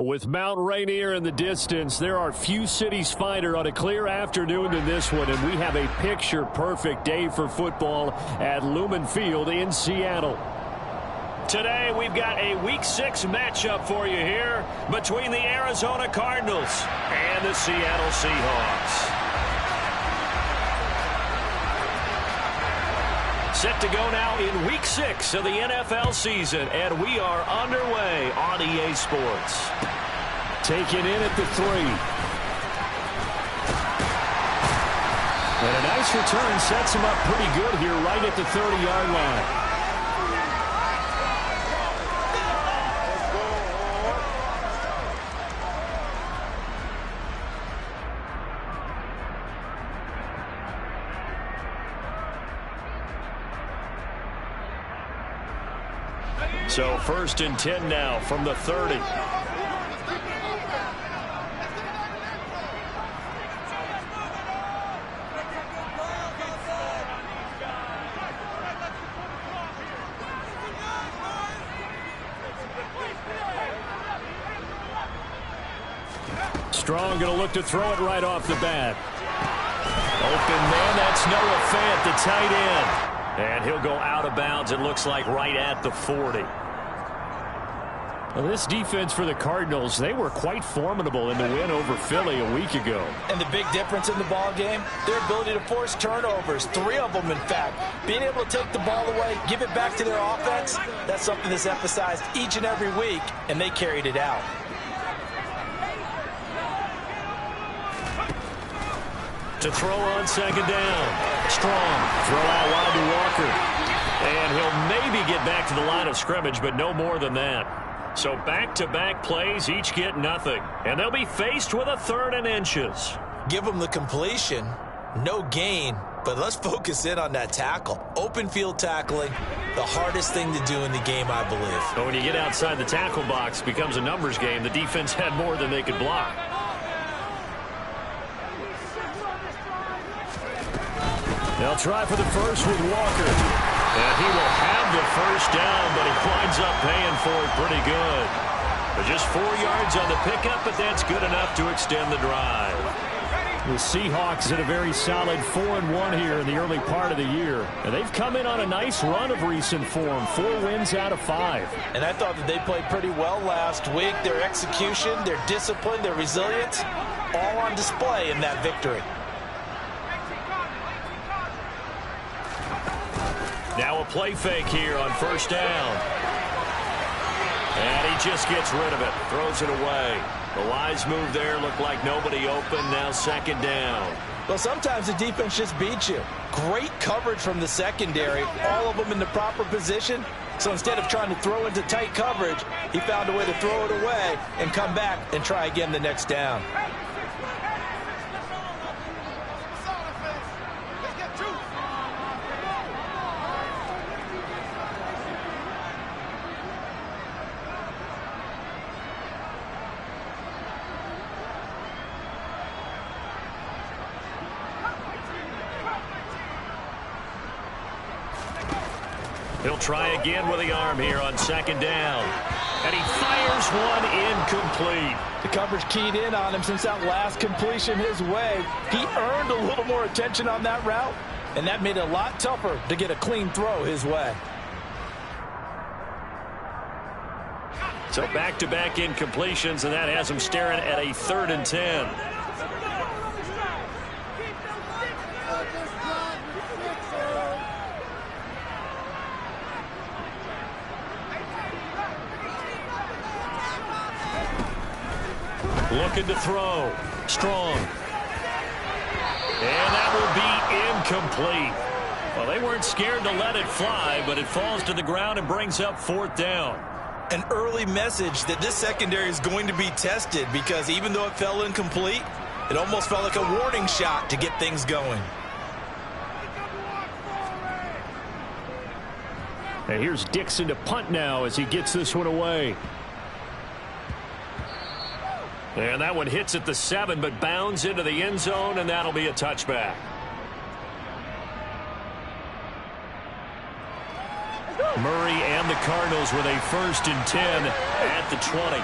With Mount Rainier in the distance, there are few cities finer on a clear afternoon than this one, and we have a picture-perfect day for football at Lumen Field in Seattle. Today, we've got a Week 6 matchup for you here between the Arizona Cardinals and the Seattle Seahawks. Set to go now in Week 6 of the NFL season, and we are underway on EA Sports. Taken in at the 3. And a nice return sets him up pretty good here right at the 30-yard line. So 1st and 10 now from the 30. Strong going to look to throw it right off the bat. Open man, that's Noah Fant, the tight end. And he'll go out of bounds, it looks like right at the 40. Well, this defense for the Cardinals, they were quite formidable in the win over Philly a week ago. And the big difference in the ball game, their ability to force turnovers, 3 of them in fact. Being able to take the ball away, give it back to their offense, that's something that's emphasized each and every week, and they carried it out. To throw on 2nd down. Strong. Throw out wide to Walker. And he'll maybe get back to the line of scrimmage, but no more than that. So back-to-back plays, each get nothing. And they'll be faced with a 3rd and inches. Give them the completion. No gain. But let's focus in on that tackle. Open field tackling, the hardest thing to do in the game, I believe. But when you get outside the tackle box, it becomes a numbers game. The defense had more than they could block. They'll try for the first with Walker. And he will have the first down, but he winds up paying for it pretty good. But just 4 yards on the pickup, but that's good enough to extend the drive. The Seahawks in a very solid 4-1 here in the early part of the year. And they've come in on a nice run of recent form, 4 wins out of 5. And I thought that they played pretty well last week. Their execution, their discipline, their resilience, all on display in that victory. Now a play fake here on 1st down. And he just gets rid of it, throws it away. The wise move there, looked like nobody open, now 2nd down. Well, sometimes the defense just beats you. Great coverage from the secondary, all of them in the proper position. So instead of trying to throw into tight coverage, he found a way to throw it away and come back and try again the next down. He'll try again with the arm here on 2nd down. And he fires one incomplete. The coverage keyed in on him since that last completion his way. He earned a little more attention on that route, and that made it a lot tougher to get a clean throw his way. So back-to-back incompletions, and that has him staring at a 3rd and 10. Looking to throw. Strong. And that will be incomplete. Well, they weren't scared to let it fly, but it falls to the ground and brings up 4th down. An early message that this secondary is going to be tested, because even though it fell incomplete, it almost felt like a warning shot to get things going. And here's Dixon to punt now as he gets this one away. And that one hits at the 7, but bounds into the end zone, and that'll be a touchback. Murray and the Cardinals with a 1st and 10 at the 20.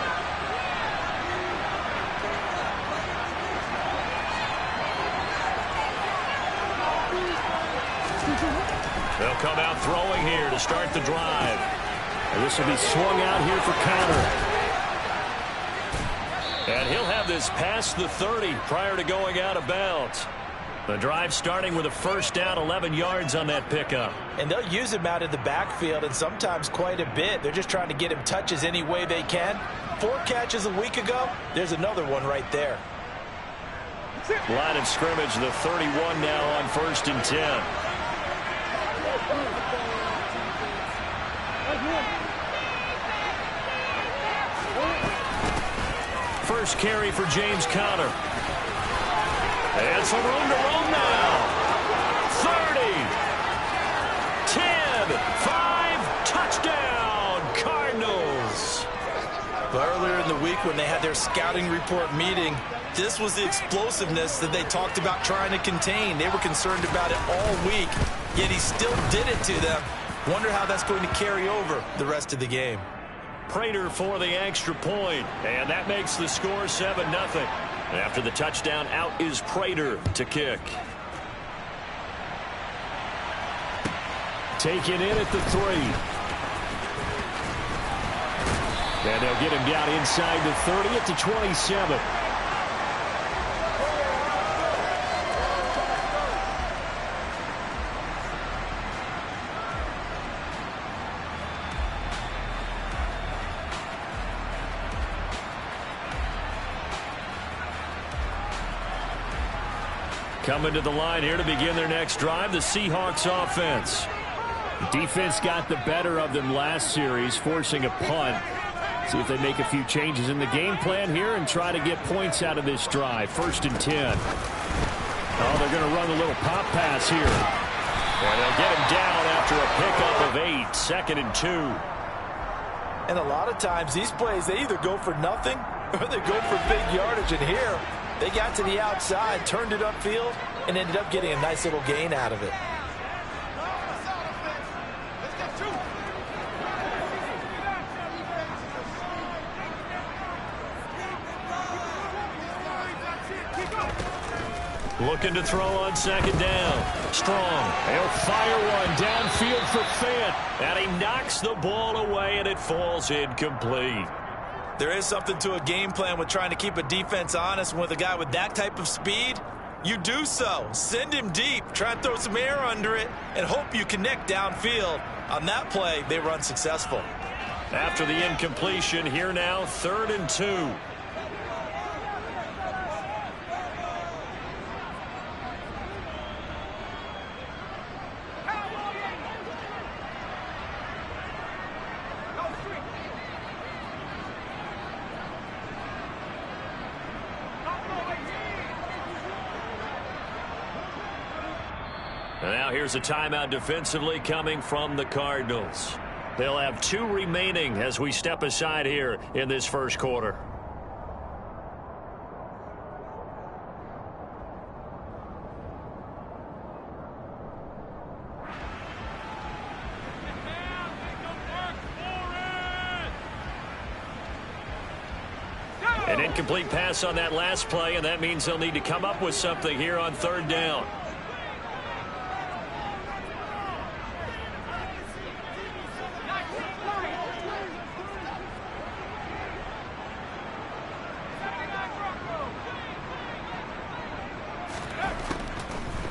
They'll come out throwing here to start the drive. And this will be swung out here for counter. And he'll have this past the 30 prior to going out of bounds. The drive starting with a first down, 11 yards on that pickup. And they'll use him out in the backfield, and sometimes quite a bit. They're just trying to get him touches any way they can. 4 catches a week ago. There's another one right there. Line of scrimmage, the 31 now on 1st and 10. First carry for James Conner. And some room to roam now. 30, 10, 5, touchdown, Cardinals. But earlier in the week when they had their scouting report meeting, this was the explosiveness that they talked about trying to contain. They were concerned about it all week, yet he still did it to them. Wonder how that's going to carry over the rest of the game. Prater for the extra point, and that makes the score 7-0. After the touchdown, out is Prater to kick. Taken in at the 3. And they'll get him down inside the 30 at the 27. Coming to the line here to begin their next drive, the Seahawks offense. Defense got the better of them last series, forcing a punt. See if they make a few changes in the game plan here and try to get points out of this drive. 1st and 10. Oh, they're going to run a little pop pass here. And they'll get him down after a pickup of 8, 2nd and 2. And a lot of times these plays, they either go for nothing or they go for big yardage. And here, they got to the outside, turned it upfield, and ended up getting a nice little gain out of it. Looking to throw on 2nd down. Strong. They'll fire one downfield for Fant. And he knocks the ball away, and it falls incomplete. There is something to a game plan with trying to keep a defense honest. With a guy with that type of speed, you do so. Send him deep, try and throw some air under it, and hope you connect downfield. On that play, they were unsuccessful. After the incompletion, here now, 3rd and 2. And now here's a timeout defensively coming from the Cardinals. They'll have 2 remaining as we step aside here in this first quarter. An incomplete pass on that last play, and that means they'll need to come up with something here on 3rd down.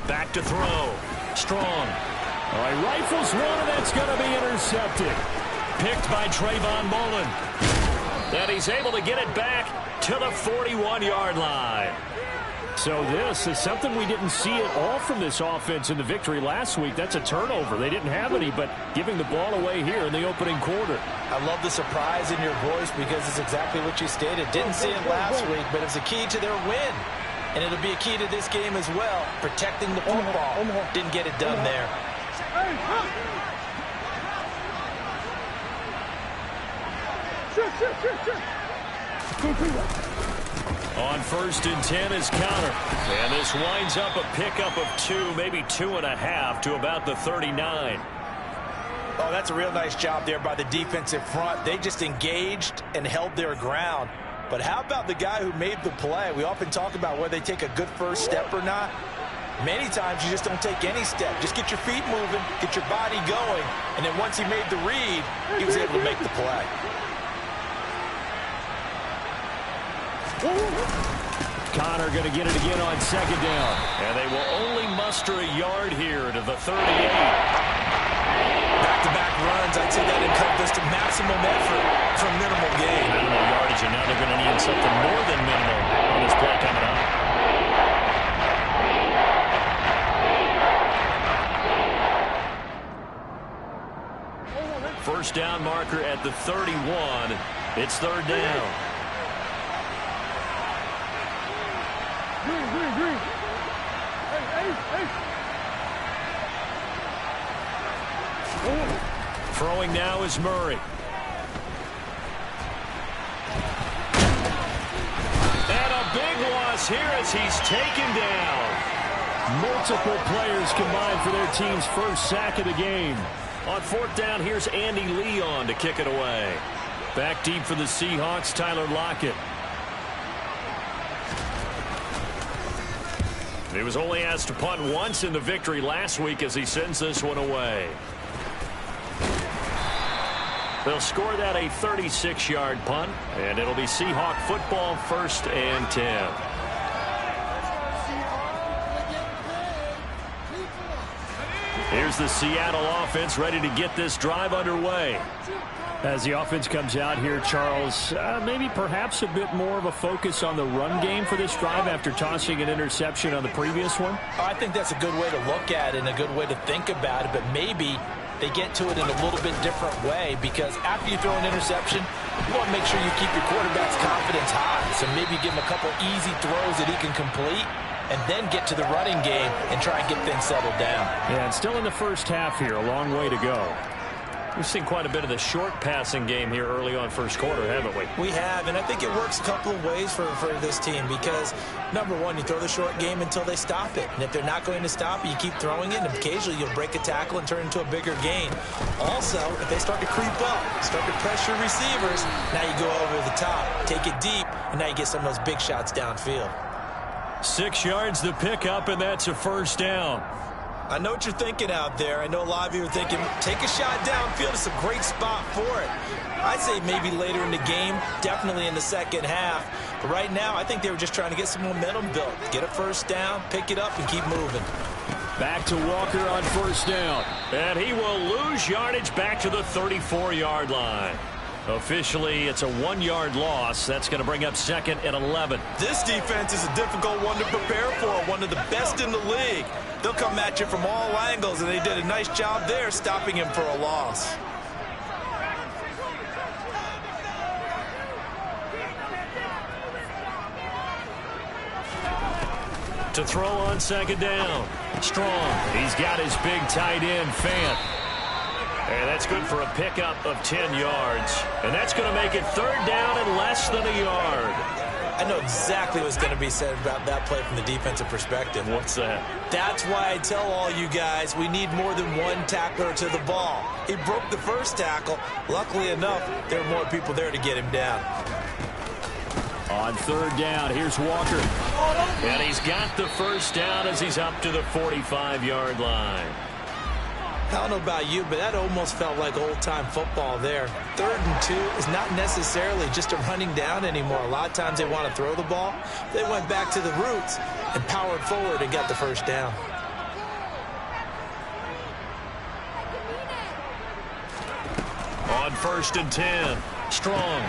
Back to throw. Strong. All right, rifles one, and that's going to be intercepted. Picked by Trayvon Mullen. And he's able to get it back to the 41-yard line. So this is something we didn't see at all from this offense in the victory last week. That's a turnover. They didn't have any, but giving the ball away here in the opening quarter. I love the surprise in your voice because it's exactly what you stated. Didn't see it last week, but it's a key to their win. And it'll be a key to this game as well, protecting the football. Didn't get it done there. On 1st and 10 is Conner. And this winds up a pickup of 2, maybe 2.5 to about the 39. Oh, that's a real nice job there by the defensive front. They just engaged and held their ground. But how about the guy who made the play? We often talk about whether they take a good first step or not. Many times you just don't take any step. Just get your feet moving, get your body going, and then once he made the read, he was able to make the play. Connor going to get it again on second down. And they will only muster a yard here to the 38. Back-to-back runs, I'd say that encompassed maximum effort for minimal gain. Minimal yardage, and now they're going to need something more than minimal on this play coming up. First down marker at the 31. It's third down. Throwing now is Murray. And a big loss here as he's taken down. Multiple players combined for their team's first sack of the game. On fourth down, here's Andy Leon to kick it away. Back deep for the Seahawks, Tyler Lockett. He was only asked to punt once in the victory last week as he sends this one away. They'll score that a 36-yard punt, and it'll be Seahawk football, 1st and 10. Here's the Seattle offense ready to get this drive underway. As the offense comes out here, Charles, maybe perhaps a bit more of a focus on the run game for this drive after tossing an interception on the previous one? I think that's a good way to look at it and a good way to think about it, but maybe they get to it in a little bit different way, because after you throw an interception, you want to make sure you keep your quarterback's confidence high. So maybe give him a couple easy throws that he can complete, and then get to the running game and try and get things settled down. Yeah, and still in the first half here, a long way to go. We've seen quite a bit of the short passing game here early on first quarter, haven't we? We have, and I think it works a couple of ways for this team, because, number one, you throw the short game until they stop it. And if they're not going to stop it, you keep throwing it, and occasionally you'll break a tackle and turn into a bigger gain. Also, if they start to creep up, start to pressure receivers, now you go over the top, take it deep, and now you get some of those big shots downfield. 6 yards the pickup, and that's a first down. I know what you're thinking out there. I know a lot of you are thinking, take a shot downfield. It's a great spot for it. I'd say maybe later in the game, definitely in the second half. But right now, I think they were just trying to get some momentum built. Get a first down, pick it up, and keep moving. Back to Walker on first down. And he will lose yardage back to the 34-yard line. Officially, it's a 1-yard loss. That's going to bring up 2nd and 11. This defense is a difficult one to prepare for, one of the best in the league. They'll come at you from all angles, and they did a nice job there stopping him for a loss. To throw on 2nd down. Strong. He's got his big tight end, Fant. And that's good for a pickup of 10 yards. And that's going to make it 3rd down and less than a yard. I know exactly what's going to be said about that play from the defensive perspective. What's that? That's why I tell all you guys we need more than one tackler to the ball. He broke the first tackle. Luckily enough, there were more people there to get him down. On 3rd down, here's Walker. And he's got the first down as he's up to the 45-yard line. I don't know about you, but that almost felt like old-time football there. 3rd and 2 is not necessarily just a running down anymore. A lot of times they want to throw the ball. They went back to the roots and powered forward and got the first down. On 1st and 10, Strong.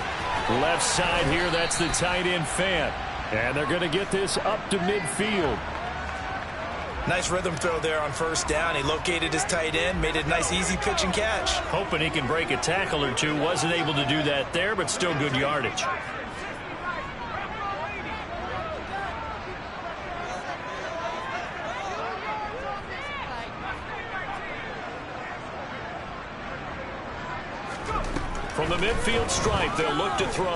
Left side here, that's the tight end, Fant. And they're going to get this up to midfield. Nice rhythm throw there on 1st down. He located his tight end, made it a nice easy pitch and catch. Hoping he can break a tackle or two. Wasn't able to do that there, but still good yardage. From the midfield stripe, they'll look to throw.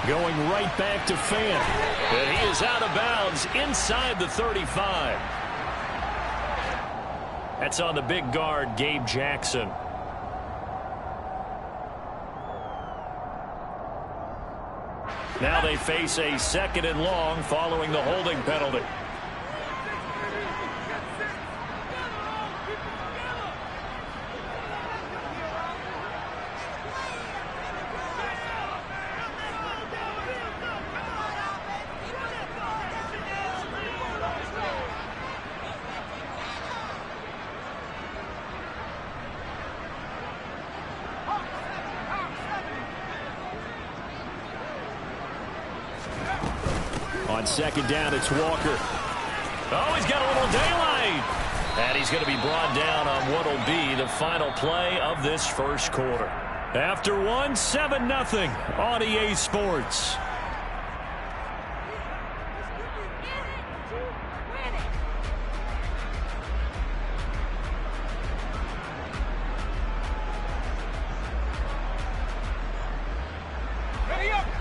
Going right back to Fant. And he is out of bounds inside the 35. That's on the big guard, Gabe Jackson. Now they face a 2nd and long following the holding penalty. On second down, it's Walker. Oh, he's got a little daylight. And he's going to be brought down on what will be the final play of this first quarter. After one, 7-0 on EA Sports.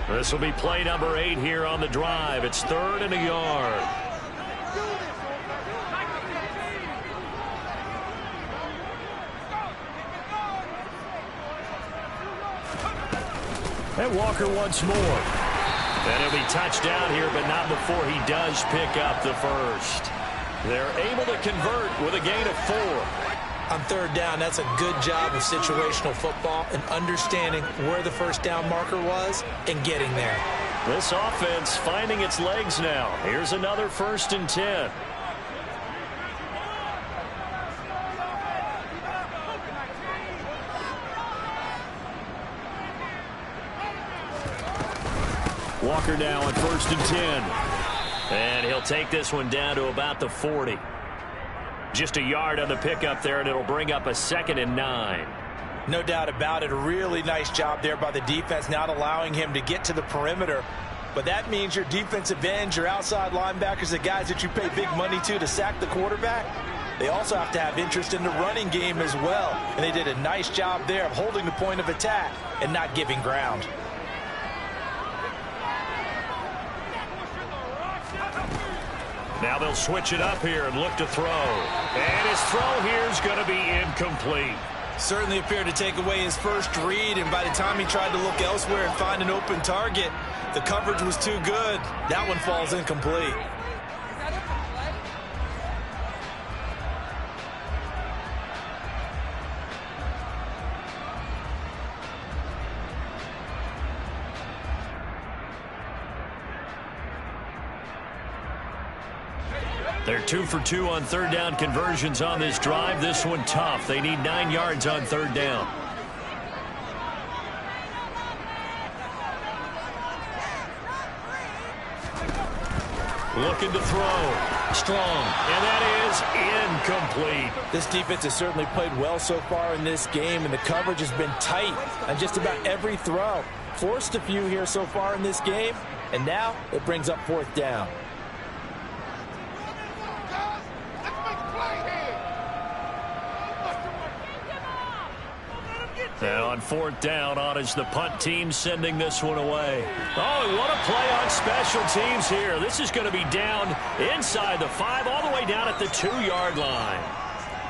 This will be play number 8 here on the drive. It's 3rd and a yard. And Walker once more. And he'll be touchdown here, but not before he does pick up the first. They're able to convert with a gain of 4. On 3rd down, that's a good job of situational football and understanding where the first down marker was and getting there. This offense finding its legs now. Here's another 1st and 10. Walker now on 1st and 10. And he'll take this one down to about the 40. Just a yard on the pickup there, and it'll bring up a 2nd and 9. No doubt about it. A really nice job there by the defense, not allowing him to get to the perimeter. But that means your defensive ends, your outside linebackers, the guys that you pay big money to sack the quarterback, they also have to have interest in the running game as well. And they did a nice job there of holding the point of attack and not giving ground. Now they'll switch it up here and look to throw. And his throw here is going to be incomplete. Certainly appeared to take away his first read, and by the time he tried to look elsewhere and find an open target, the coverage was too good. That one falls incomplete. They're 2 for 2 on 3rd down conversions on this drive. This one tough. They need 9 yards on 3rd down. Looking to throw. Strong. And that is incomplete. This defense has certainly played well so far in this game, and the coverage has been tight on just about every throw. Forced a few here so far in this game, and now it brings up 4th down. Now on 4th down, on is the punt team sending this one away. Oh, and what a play on special teams here. This is going to be down inside the 5, all the way down at the 2-yard line.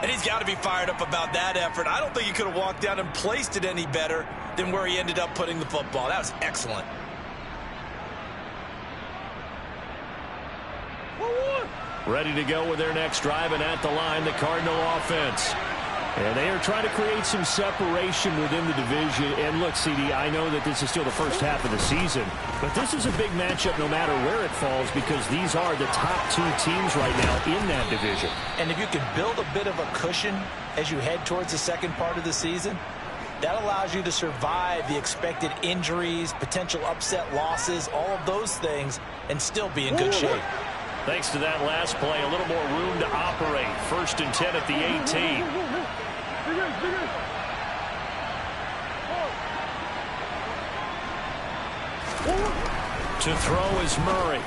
And he's got to be fired up about that effort. I don't think he could have walked down and placed it any better than where he ended up putting the football. That was excellent. Ready to go with their next drive, and at the line, the Cardinal offense. And they are trying to create some separation within the division. And look, CD, I know that this is still the first half of the season, but this is a big matchup no matter where it falls, because these are the top 2 teams right now in that division. And if you can build a bit of a cushion as you head towards the second part of the season, that allows you to survive the expected injuries, potential upset losses, all of those things, and still be in good shape. Thanks to that last play, a little more room to operate. 1st and 10 at the 18. To throw is Murray.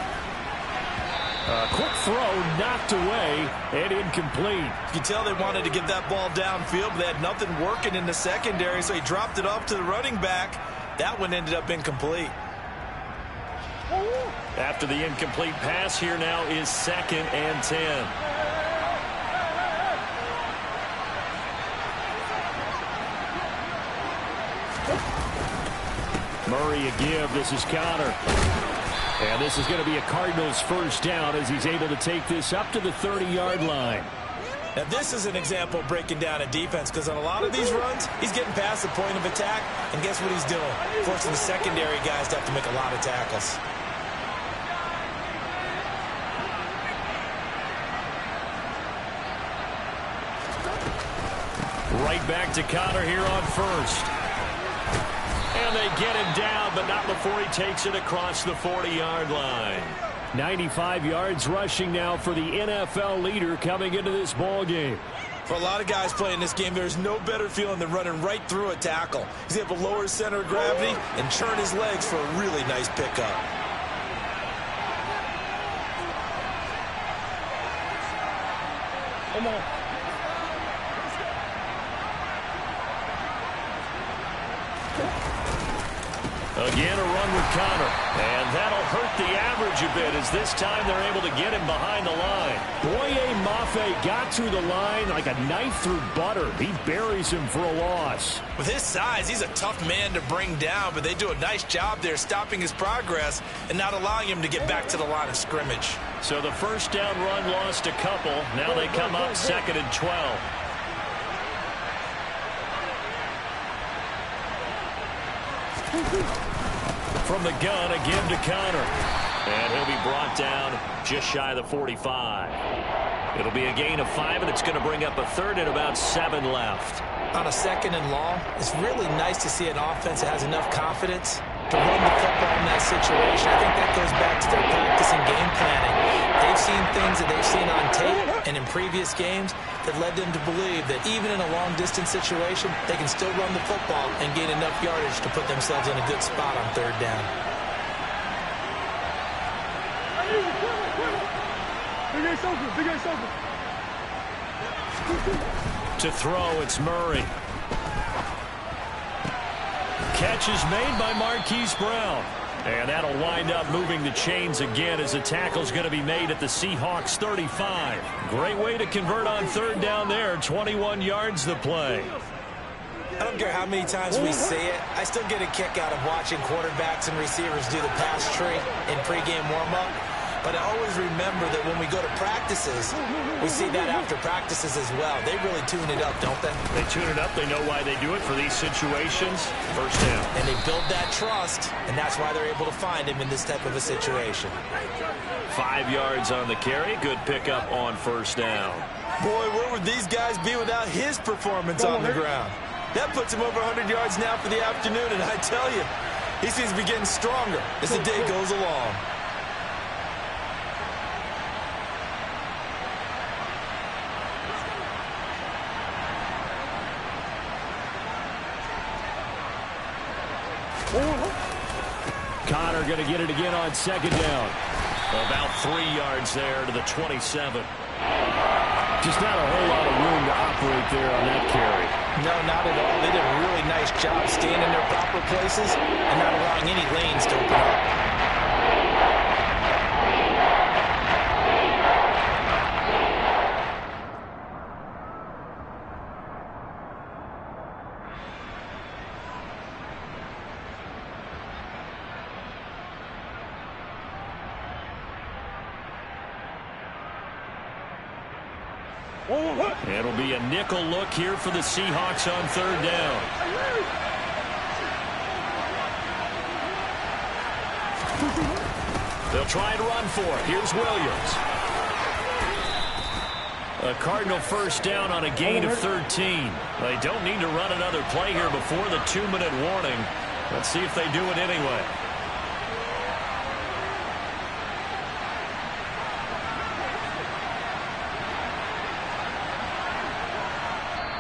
A quick throw knocked away and incomplete. You can tell they wanted to get that ball downfield, but they had nothing working in the secondary, so he dropped it off to the running back. That one ended up incomplete. After the incomplete pass, here now is 2nd and 10. Murray a give. This is counter. And this is going to be a Cardinals 1st down as he's able to take this up to the 30-yard line. Now, this is an example of breaking down a defense, because on a lot of these runs, he's getting past the point of attack, and guess what he's doing? Forcing the secondary guys to have to make a lot of tackles. Right back to Connor here on 1st. And they get him down, but not before he takes it across the 40-yard line. 95 yards rushing now for the NFL leader coming into this ball game. For a lot of guys playing this game, there's no better feeling than running right through a tackle. He's able to lower his center of gravity and churn his legs for a really nice pickup. Come on. Again, a run with Connor. And that'll hurt the average a bit as this time they're able to get him behind the line. Boye Mafe got through the line like a knife through butter. He buries him for a loss. With his size, he's a tough man to bring down, but they do a nice job there stopping his progress and not allowing him to get back to the line of scrimmage. So the first down run lost a couple. Now they come up 2nd and 12. From the gun, again to Connor. And he'll be brought down just shy of the 45. It'll be a gain of 5, and it's going to bring up a 3rd and about 7 left. On a 2nd and long, it's really nice to see an offense that has enough confidence to run the football in that situation. I think that goes back to their practice and game planning. They've seen things that they've seen on tape and in previous games that led them to believe that even in a long-distance situation, they can still run the football and gain enough yardage to put themselves in a good spot on 3rd down. To throw, it's Murray. Catch is made by Marquise Brown. And that'll wind up moving the chains again as the tackle's going to be made at the Seahawks 35. Great way to convert on 3rd down there. 21 yards the play. I don't care how many times we see it. I still get a kick out of watching quarterbacks and receivers do the pass tree in pregame warm-up. But I always remember that when we go to practices, we see that after practices as well. They really tune it up, don't they? They tune it up. They know why they do it for these situations. First down. And they build that trust, and that's why they're able to find him in this type of a situation. 5 yards on the carry. Good pickup on 1st down. Boy, where would these guys be without his performance on the ground? That puts him over 100 yards now for the afternoon, and I tell you, he seems to be getting stronger as the day goes along. Connor going to get it again on 2nd down. About 3 yards there to the 27. Just not a whole lot of room to operate there on that carry. No, not at all. They did a really nice job staying in their proper places and not allowing any lanes to open up. It'll be a nickel look here for the Seahawks on 3rd down. They'll try and run for it. Here's Williams. A Cardinal first down on a gain of 13. They don't need to run another play here before the 2-minute warning. Let's see if they do it anyway.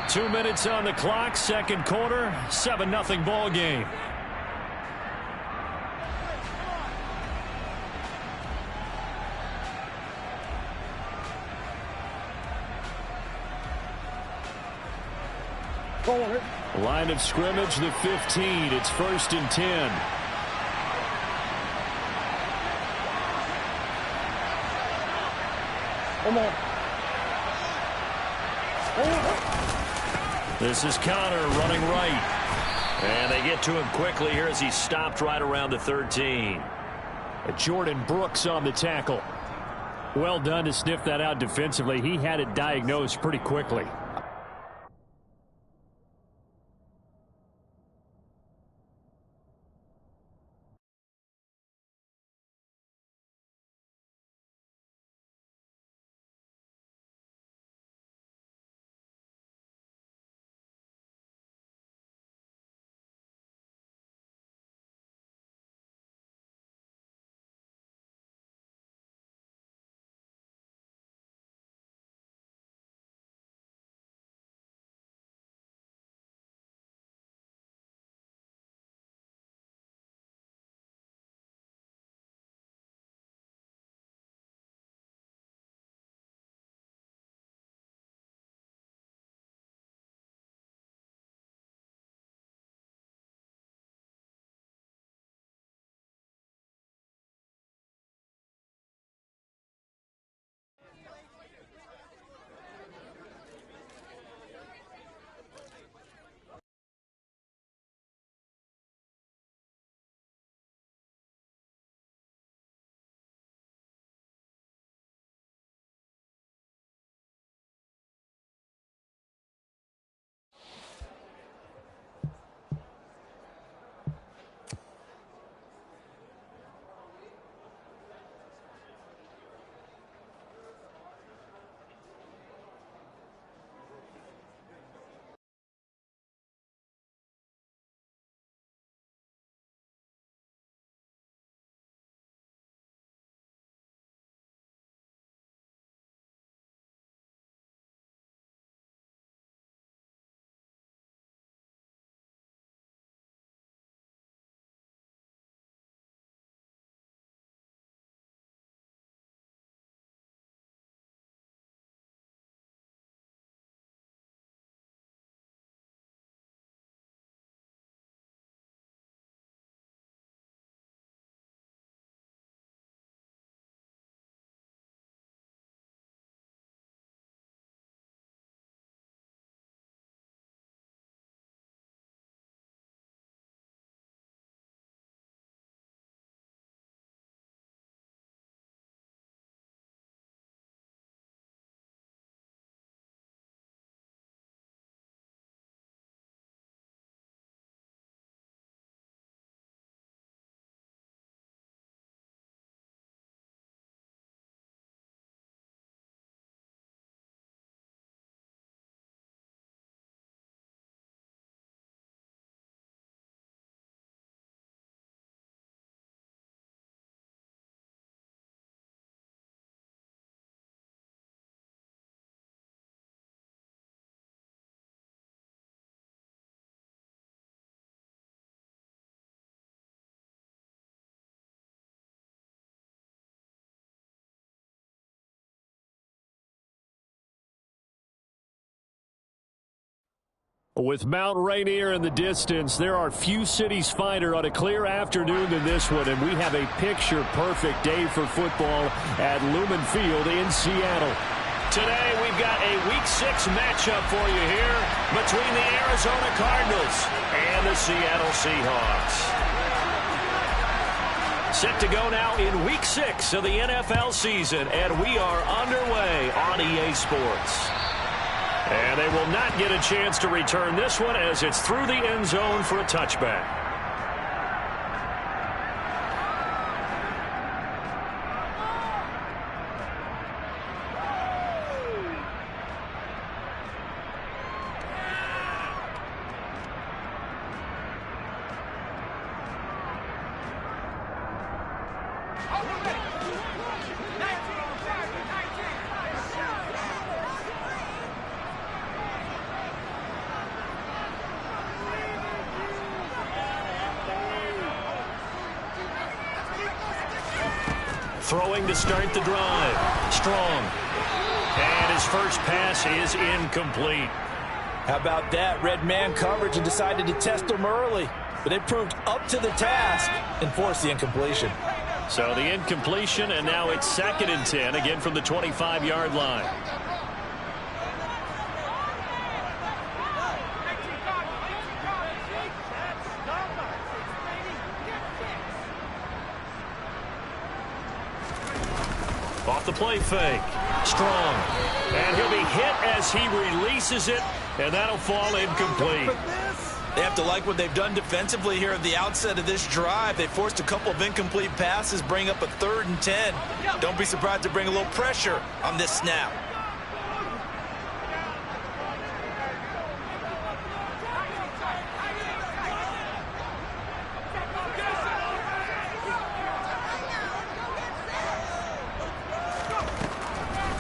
Two minutes on the clock, 2nd quarter, 7-0 ball game. Line of scrimmage, the 15. It's 1st and 10. Come on. This is Connor running right. And they get to him quickly here as he stopped right around the 13. Jordan Brooks on the tackle. Well done to sniff that out defensively. He had it diagnosed pretty quickly. With Mount Rainier in the distance, there are few cities finer on a clear afternoon than this one, and we have a picture-perfect day for football at Lumen Field in Seattle. Today, we've got a Week 6 matchup for you here between the Arizona Cardinals and the Seattle Seahawks. Set to go now in Week 6 of the NFL season, and we are underway on EA Sports. And they will not get a chance to return this one as it's through the end zone for a touchback. Throwing to start the drive. Strong. And his first pass is incomplete. How about that? Red man coverage and decided to test him early. But it proved up to the task and forced the incompletion. So the incompletion, and now it's 2nd and 10, again from the 25-yard line. Off the play fake. Strong. And he'll be hit as he releases it, and that'll fall incomplete. They have to like what they've done defensively here at the outset of this drive. They forced a couple of incomplete passes, bring up a 3rd and 10. Don't be surprised to bring a little pressure on this snap.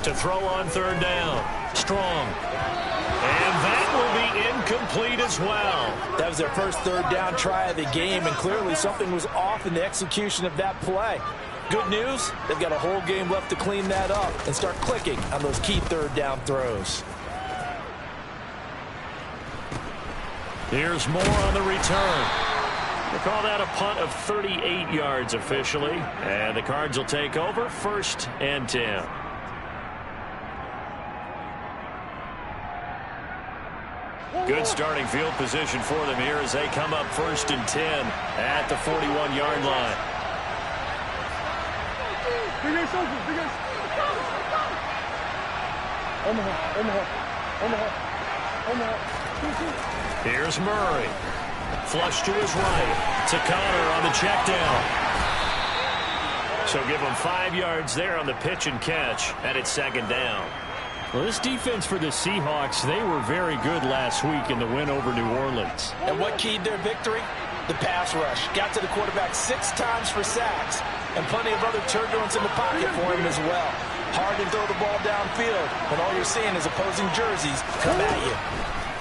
To throw on 3rd down. Strong. And that will be incomplete as well. That was their first 3rd down try of the game, and clearly something was off in the execution of that play. Good news, they've got a whole game left to clean that up and start clicking on those key 3rd down throws. Here's more on the return. We'll call that a punt of 38 yards officially. And the Cards will take over 1st and 10. Good starting field position for them here as they come up 1st and 10 at the 41-yard line. Here's Murray. Flush to his right. To Connor on the check down. So give him 5 yards there on the pitch and catch, and it's 2nd down. Well, this defense for the Seahawks, they were very good last week in the win over New Orleans. And what keyed their victory? The pass rush. Got to the quarterback 6 times for sacks, and plenty of other turbulence in the pocket for him as well. Hard to throw the ball downfield when all you're seeing is opposing jerseys come at you.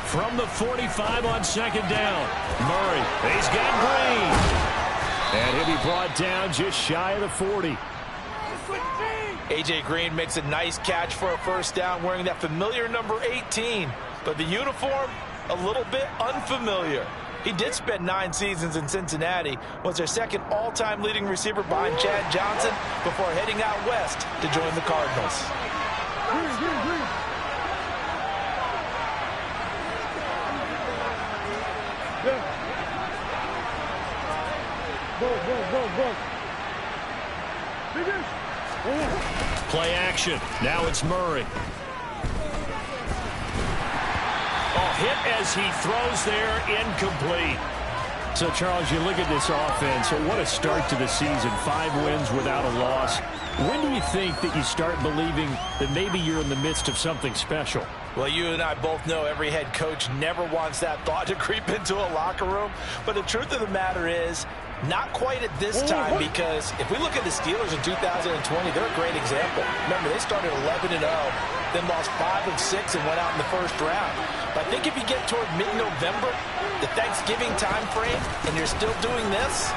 From the 45 on 2nd down, Murray, he's got Green. And he'll be brought down just shy of the 40. A.J. Green makes a nice catch for a 1st down wearing that familiar number 18. But the uniform, a little bit unfamiliar. He did spend 9 seasons in Cincinnati, was their 2nd all-time leading receiver behind Chad Johnson before heading out west to join the Cardinals. Play action. Now it's Murray. Oh, hit as he throws there, incomplete. So, Charles, you look at this offense. So what a start to the season. 5 wins without a loss. When do you think that you start believing that maybe you're in the midst of something special? Well, you and I both know every head coach never wants that thought to creep into a locker room. But the truth of the matter is, not quite at this time, because if we look at the Steelers in 2020, they're a great example. Remember, they started 11-0, then lost 5 of 6 and went out in the 1st round. But I think if you get toward mid-November, the Thanksgiving time frame, and you're still doing this,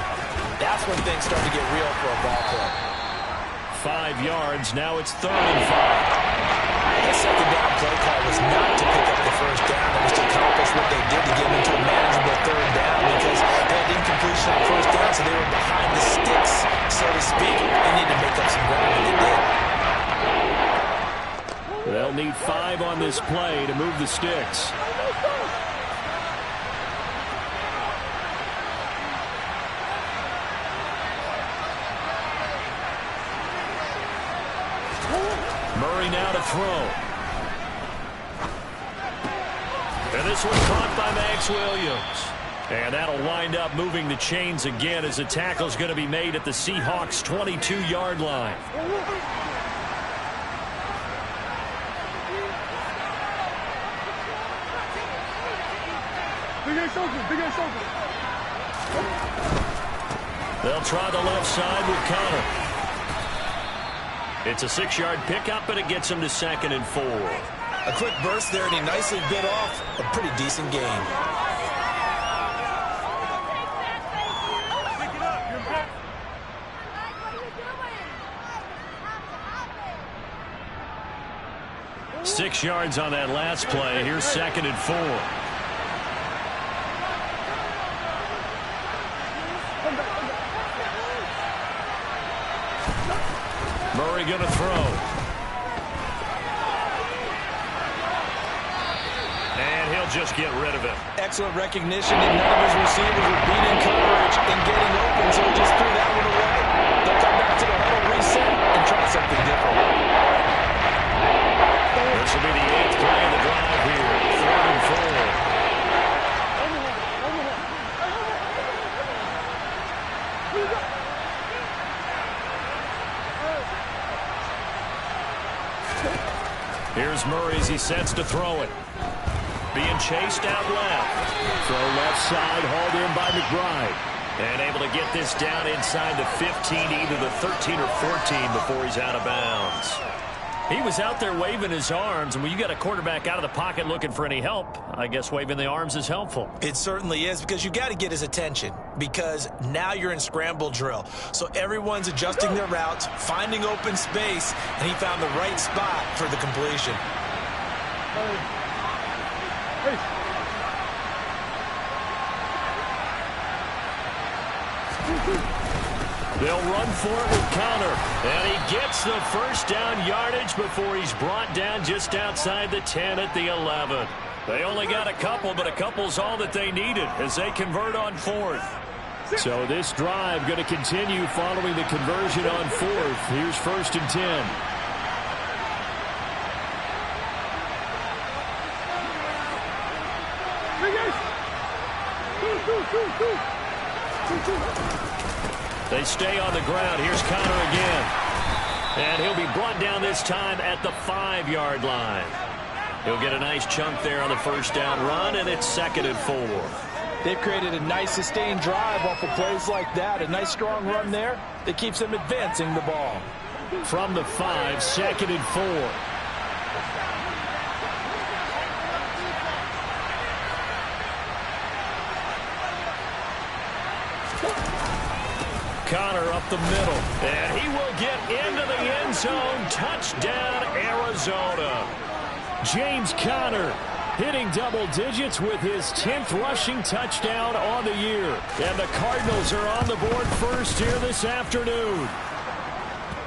that's when things start to get real for a ball club. 5 yards. Now it's 3rd and 5. That second down play call was not to pick up the first down. It was to accomplish what they did to get into a manageable third down because they had incompletion on first down, so they were behind the sticks, so to speak. They need to make up some ground, and they did. They'll need 5 on this play to move the sticks. Murray now to throw. And this one caught by Max Williams. And that'll wind up moving the chains again as the tackle's going to be made at the Seahawks' 22-yard line. They'll try the left side with Connor. It's a 6-yard pickup, but it gets him to 2nd and 4. A quick burst there, and he nicely bit off a pretty decent gain. Six yards on that last play. Here's 2nd and 4. Murray going to throw. And he'll just get rid of it. Excellent recognition, and none of his receivers were beating coverage and getting open, so he just threw that one away. They'll come back to the huddle, reset, and try something different. This will be the 8th play of the drive here. 3rd and 4. Here's Murray as he sets to throw it. Being chased out left. Throw left side, hauled in by McBride. And able to get this down inside the 15, either the 13 or 14 before he's out of bounds. He was out there waving his arms, and when you got a quarterback out of the pocket looking for any help, I guess waving the arms is helpful. It certainly is, because you got to get his attention, because now you're in scramble drill. So everyone's adjusting their routes, finding open space, and he found the right spot for the completion. They'll run for it with Connor. And he gets the first down yardage before he's brought down just outside the 10 at the 11. They only got a couple, but a couple's all that they needed as they convert on 4th. So this drive going to continue following the conversion on 4th. Here's 1st and 10. They stay on the ground. Here's Connor again. And he'll be brought down this time at the 5-yard line. He'll get a nice chunk there on the first down run, and it's 2nd and 4. They've created a nice sustained drive off of plays like that. A nice strong run there that keeps them advancing the ball. From the 5, 2nd and 4. Connor up the middle, and he will get into the end zone. Touchdown, Arizona. James Conner hitting double digits with his 10th rushing touchdown on the year. And the Cardinals are on the board first here this afternoon.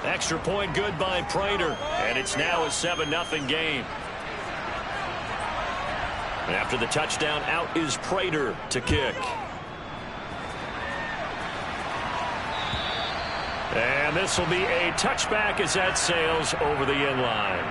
Extra point good by Prater, and it's now a 7-0 game. After the touchdown, out is Prater to kick. And this will be a touchback as that sails over the end line.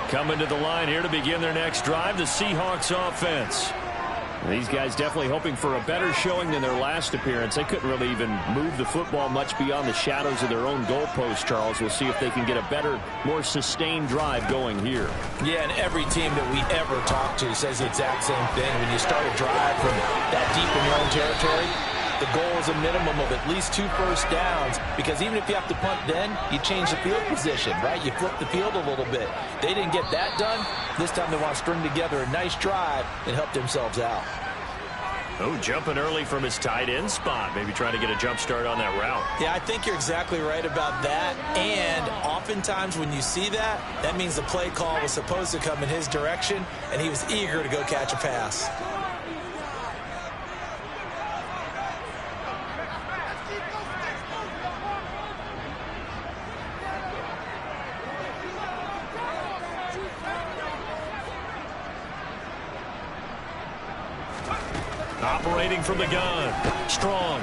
Coming to the line here to begin their next drive, the Seahawks offense. These guys definitely hoping for a better showing than their last appearance. They couldn't really even move the football much beyond the shadows of their own goalpost, Charles. We'll see if they can get a better, more sustained drive going here. Yeah, and every team that we ever talk to says the exact same thing. When you start a drive from that deep in your own territory, the goal is a minimum of at least 2 first downs, because even if you have to punt then, you change the field position, right? You flip the field a little bit. They didn't get that done. This time they want to string together a nice drive and help themselves out. Oh, jumping early from his tight end spot. Maybe trying to get a jump start on that route. Yeah, I think you're exactly right about that. And oftentimes when you see that, that means the play call was supposed to come in his direction, and he was eager to go catch a pass. Operating from the gun. Strong.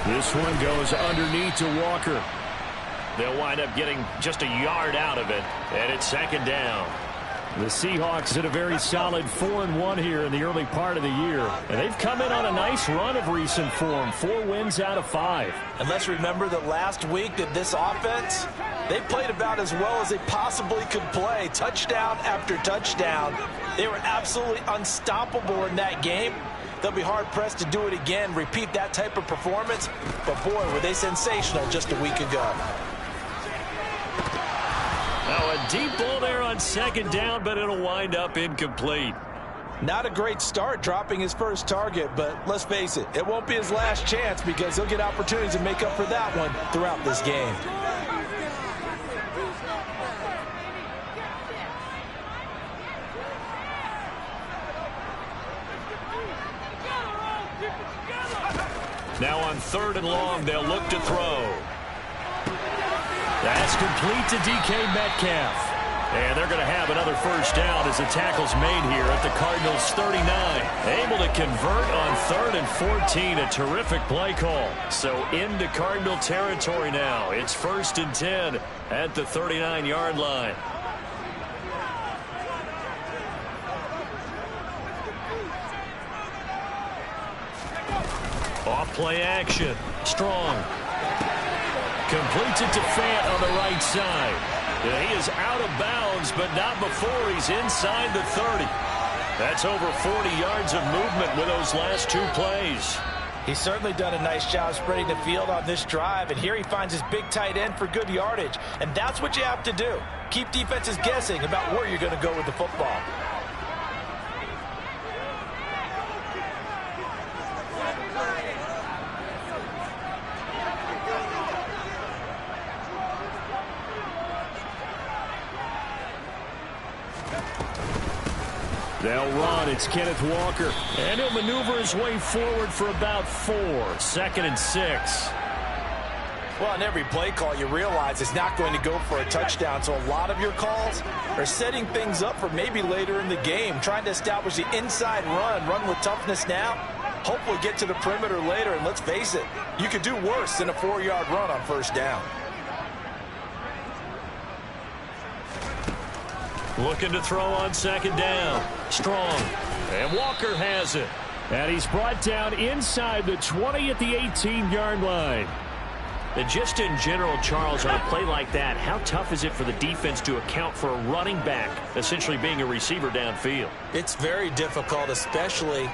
This one goes underneath to Walker. They'll wind up getting just a yard out of it, and it's second down. The Seahawks had a very solid 4-1 here in the early part of the year. And they've come in on a nice run of recent form. 4 wins out of 5. And let's remember that last week that this offense, they played about as well as they possibly could play. Touchdown after touchdown. They were absolutely unstoppable in that game. They'll be hard-pressed to do it again, repeat that type of performance. But, boy, were they sensational just a week ago. Now a deep ball there on second down, but it'll wind up incomplete. Not a great start dropping his first target, but let's face it, it won't be his last chance because he'll get opportunities to make up for that one throughout this game. Now on 3rd and long, they'll look to throw. That's complete to DK Metcalf. And they're going to have another first down as the tackle's made here at the Cardinals' 39. Able to convert on 3rd and 14. A terrific play call. So into Cardinal territory now. It's 1st and 10 at the 39-yard line. Off play action. Strong. Completes it to Fant on the right side. He is out of bounds, but not before he's inside the 30. That's over 40 yards of movement with those last 2 plays. He's certainly done a nice job spreading the field on this drive, and here he finds his big tight end for good yardage. And that's what you have to do. Keep defenses guessing about where you're going to go with the football. They'll run. It's Kenneth Walker. And he'll maneuver his way forward for about 4. 2nd and 6. Well, on every play call, you realize it's not going to go for a touchdown. So a lot of your calls are setting things up for maybe later in the game, trying to establish the inside run with toughness now, hopefully get to the perimeter later. And let's face it, you could do worse than a 4-yard run on first down. Looking to throw on second down. Strong. And Walker has it. And he's brought down inside the 20 at the 18-yard line. And just in general, Charles, on a play like that, how tough is it for the defense to account for a running back essentially being a receiver downfield? It's very difficult, especially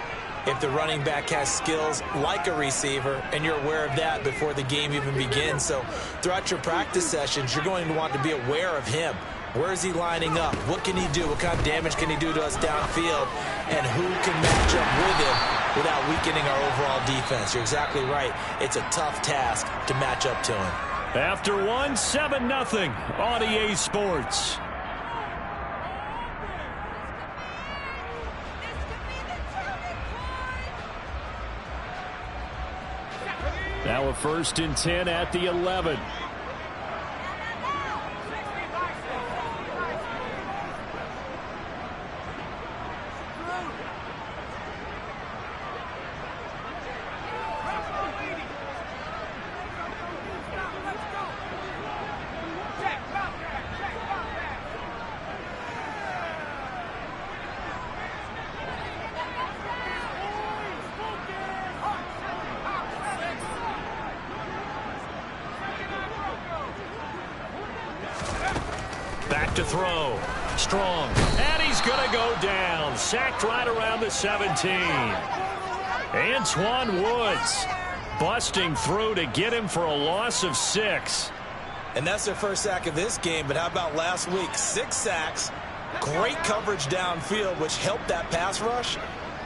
if the running back has skills like a receiver, and you're aware of that before the game even begins. So throughout your practice sessions, you're going to want to be aware of him. Where is he lining up? What can he do? What kind of damage can he do to us downfield? And who can match up with him without weakening our overall defense? You're exactly right. It's a tough task to match up to him. After 1, 7-0 on EA Sports. Now a 1st and 10 at the 11. Back to throw. Strong. And he's going to go down. Sacked right around the 17. Antoine Woods busting through to get him for a loss of 6. And that's their first sack of this game, but how about last week? 6 sacks, great coverage downfield, which helped that pass rush.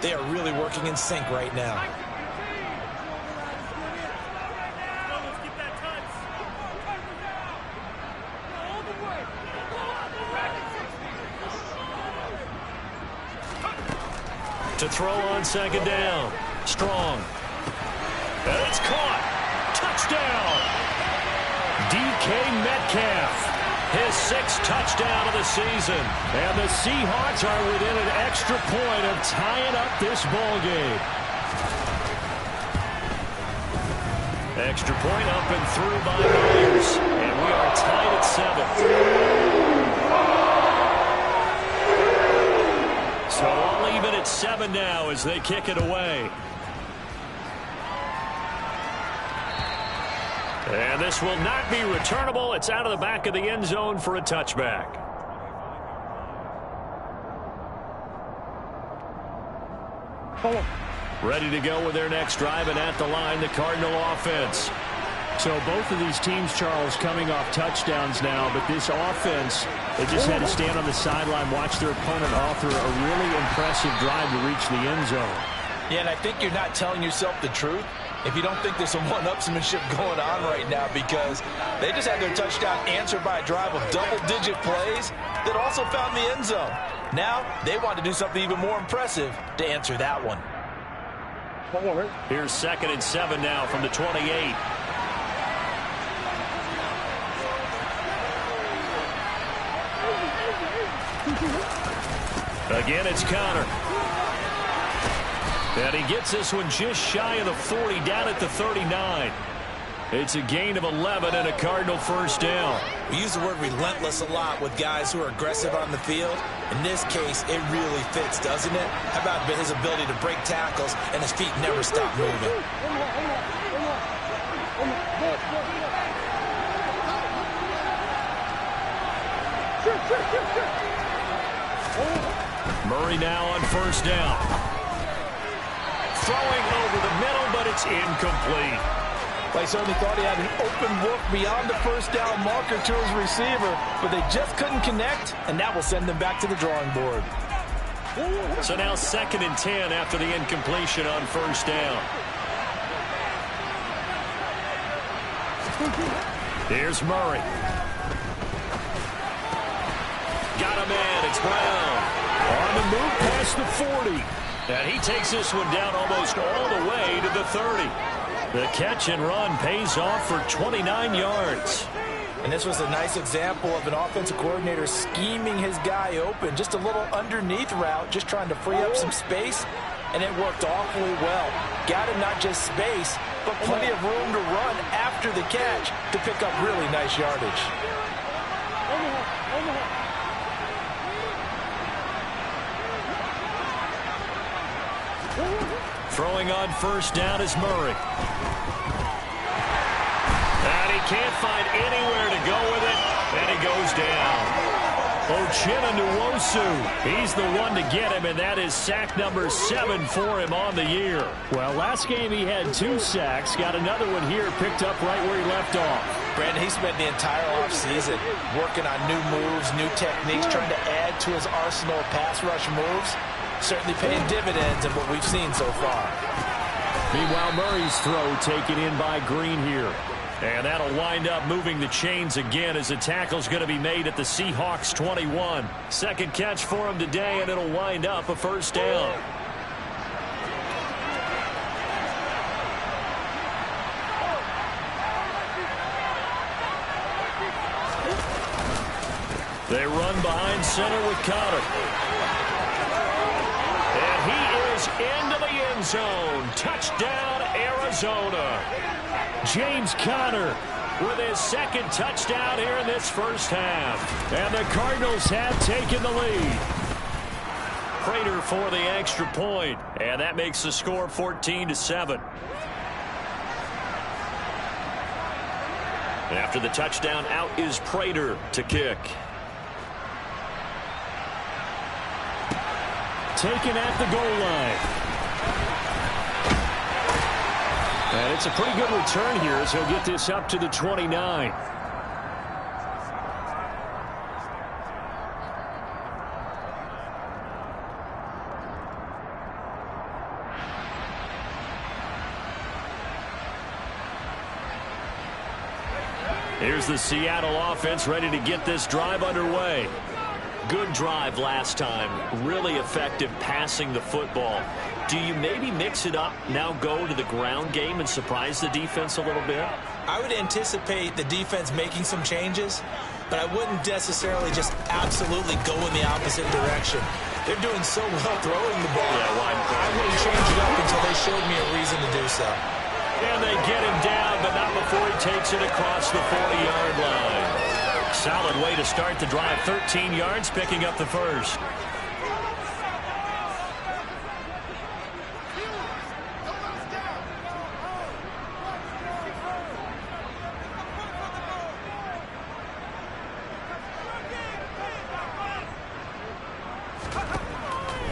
They are really working in sync right now. To throw on second down. Strong. And it's caught. Touchdown. DK Metcalf. His 6th touchdown of the season. And the Seahawks are within an extra point of tying up this ball game. Extra point up and through by Myers. And we are tied at 7. So all even at 7 now as they kick it away. And this will not be returnable. It's out of the back of the end zone for a touchback. Ready to go with their next drive, and at the line, the Cardinal offense. So both of these teams, Charles, coming off touchdowns now, but this offense, they just had to stand on the sideline, watch their opponent author a really impressive drive to reach the end zone. Yeah, and I think you're not telling yourself the truth if you don't think there's some one-upsmanship going on right now, because they just had their touchdown answered by a drive of double-digit plays that also found the end zone. Now they want to do something even more impressive to answer that one. Here's 2nd and 7 now from the 28. Again, it's Connor. And he gets this one just shy of the 40, down at the 39. It's a gain of 11 and a Cardinal first down. We use the word relentless a lot with guys who are aggressive on the field. In this case, it really fits, doesn't it? How about his ability to break tackles and his feet never stop moving? Murray now on first down. Throwing over the middle, but it's incomplete. They certainly thought he had an open look beyond the first down marker to his receiver, but they just couldn't connect, and that will send them back to the drawing board. So now 2nd and 10 after the incompletion on first down. Here's Murray. Got a man. It's Brown. On the move past the 40. And he takes this one down almost all the way to the 30. The catch and run pays off for 29 yards. And this was a nice example of an offensive coordinator scheming his guy open. Just a little underneath route, just trying to free up some space. And it worked awfully well. Got him not just space, but plenty of room to run after the catch to pick up really nice yardage. Throwing on first down is Murray. And he can't find anywhere to go with it, and he goes down. Uchenna-Nwosu, he's the one to get him, and that is sack number 7 for him on the year. Well, last game he had 2 sacks. Got another one here, picked up right where he left off. Brandon, he spent the entire offseason working on new moves, new techniques, trying to add to his arsenal of pass rush moves. Certainly paying dividends in what we've seen so far. Meanwhile, Murray's throw taken in by Green here. And that'll wind up moving the chains again as the tackle's going to be made at the Seahawks 21. Second catch for him today, and it'll wind up a first down. They run behind center with Connor. And he is into the end zone. Touchdown, Arizona. James Conner with his 2nd touchdown here in this first half. And the Cardinals have taken the lead. Prater for the extra point. And that makes the score 14-7. After the touchdown, out is Prater to kick. Taken at the goal line. And it's a pretty good return here as he'll get this up to the 29. Here's the Seattle offense ready to get this drive underway. Good drive last time. Really effective passing the football. Do you maybe mix it up, now go to the ground game and surprise the defense a little bit? I would anticipate the defense making some changes, but I wouldn't necessarily just absolutely go in the opposite direction. They're doing so well throwing the ball. I wouldn't change it up until they showed me a reason to do so. And they get him down, but not before he takes it across the 40-yard line. Solid way to start the drive. 13 yards, picking up the first.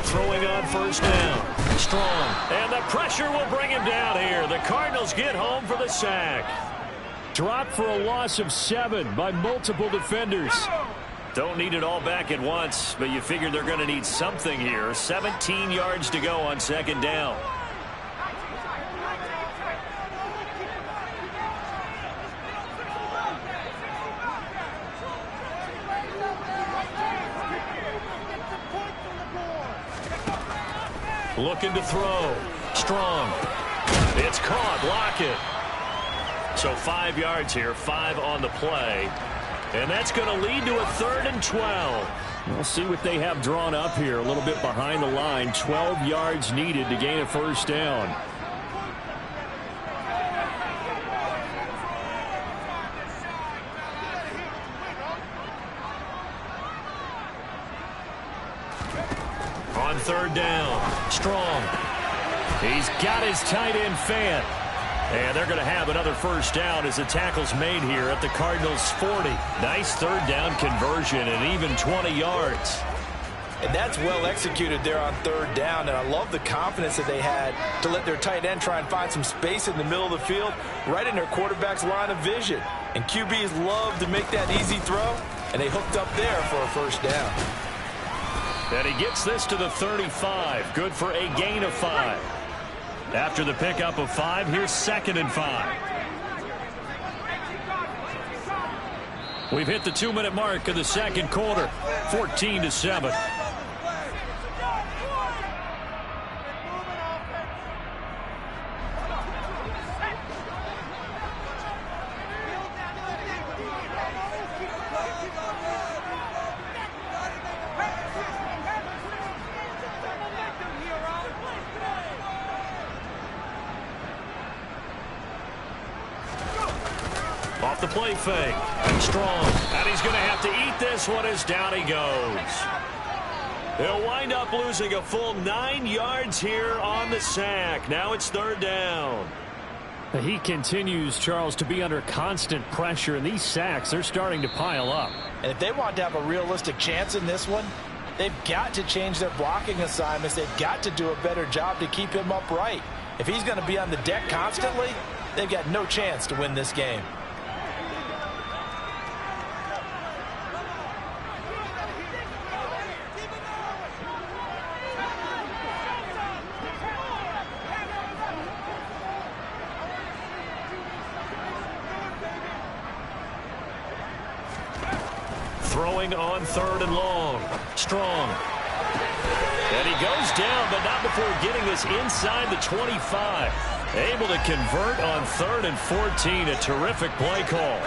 Throwing on first down. Strong. And the pressure will bring him down here. The Cardinals get home for the sack. Dropped for a loss of 7 by multiple defenders. Don't need it all back at once, but you figure they're going to need something here. 17 yards to go on second down. Looking to throw. Strong. It's caught. Lockett. So 5 yards here, 5 on the play. And that's going to lead to a 3rd and 12. We'll see what they have drawn up here. A little bit behind the line. 12 yards needed to gain a first down. On 3rd down. Strong. He's got his tight end fan. And they're going to have another first down as the tackle's made here at the Cardinals' 40. Nice 3rd down conversion and even 20 yards. And that's well executed there on 3rd down. And I love the confidence that they had to let their tight end try and find some space in the middle of the field, right in their quarterback's line of vision. And QBs love to make that easy throw, and they hooked up there for a first down. And he gets this to the 35. Good for a gain of 5. After the pickup of 5, here's 2nd and 5. We've hit the 2-minute mark of the second quarter. 14-7. Off the play fake. Strong. And he's going to have to eat this one as down he goes. They'll wind up losing a full 9 yards here on the sack. Now it's 3rd down. He continues, Charles, to be under constant pressure, and these sacks, they're starting to pile up. And if they want to have a realistic chance in this one, they've got to change their blocking assignments. They've got to do a better job to keep him upright. If he's going to be on the deck constantly, they've got no chance to win this game. Throwing on 3rd and long. Strong. And he goes down, but not before getting this inside the 25. Able to convert on 3rd and 14. A terrific play call.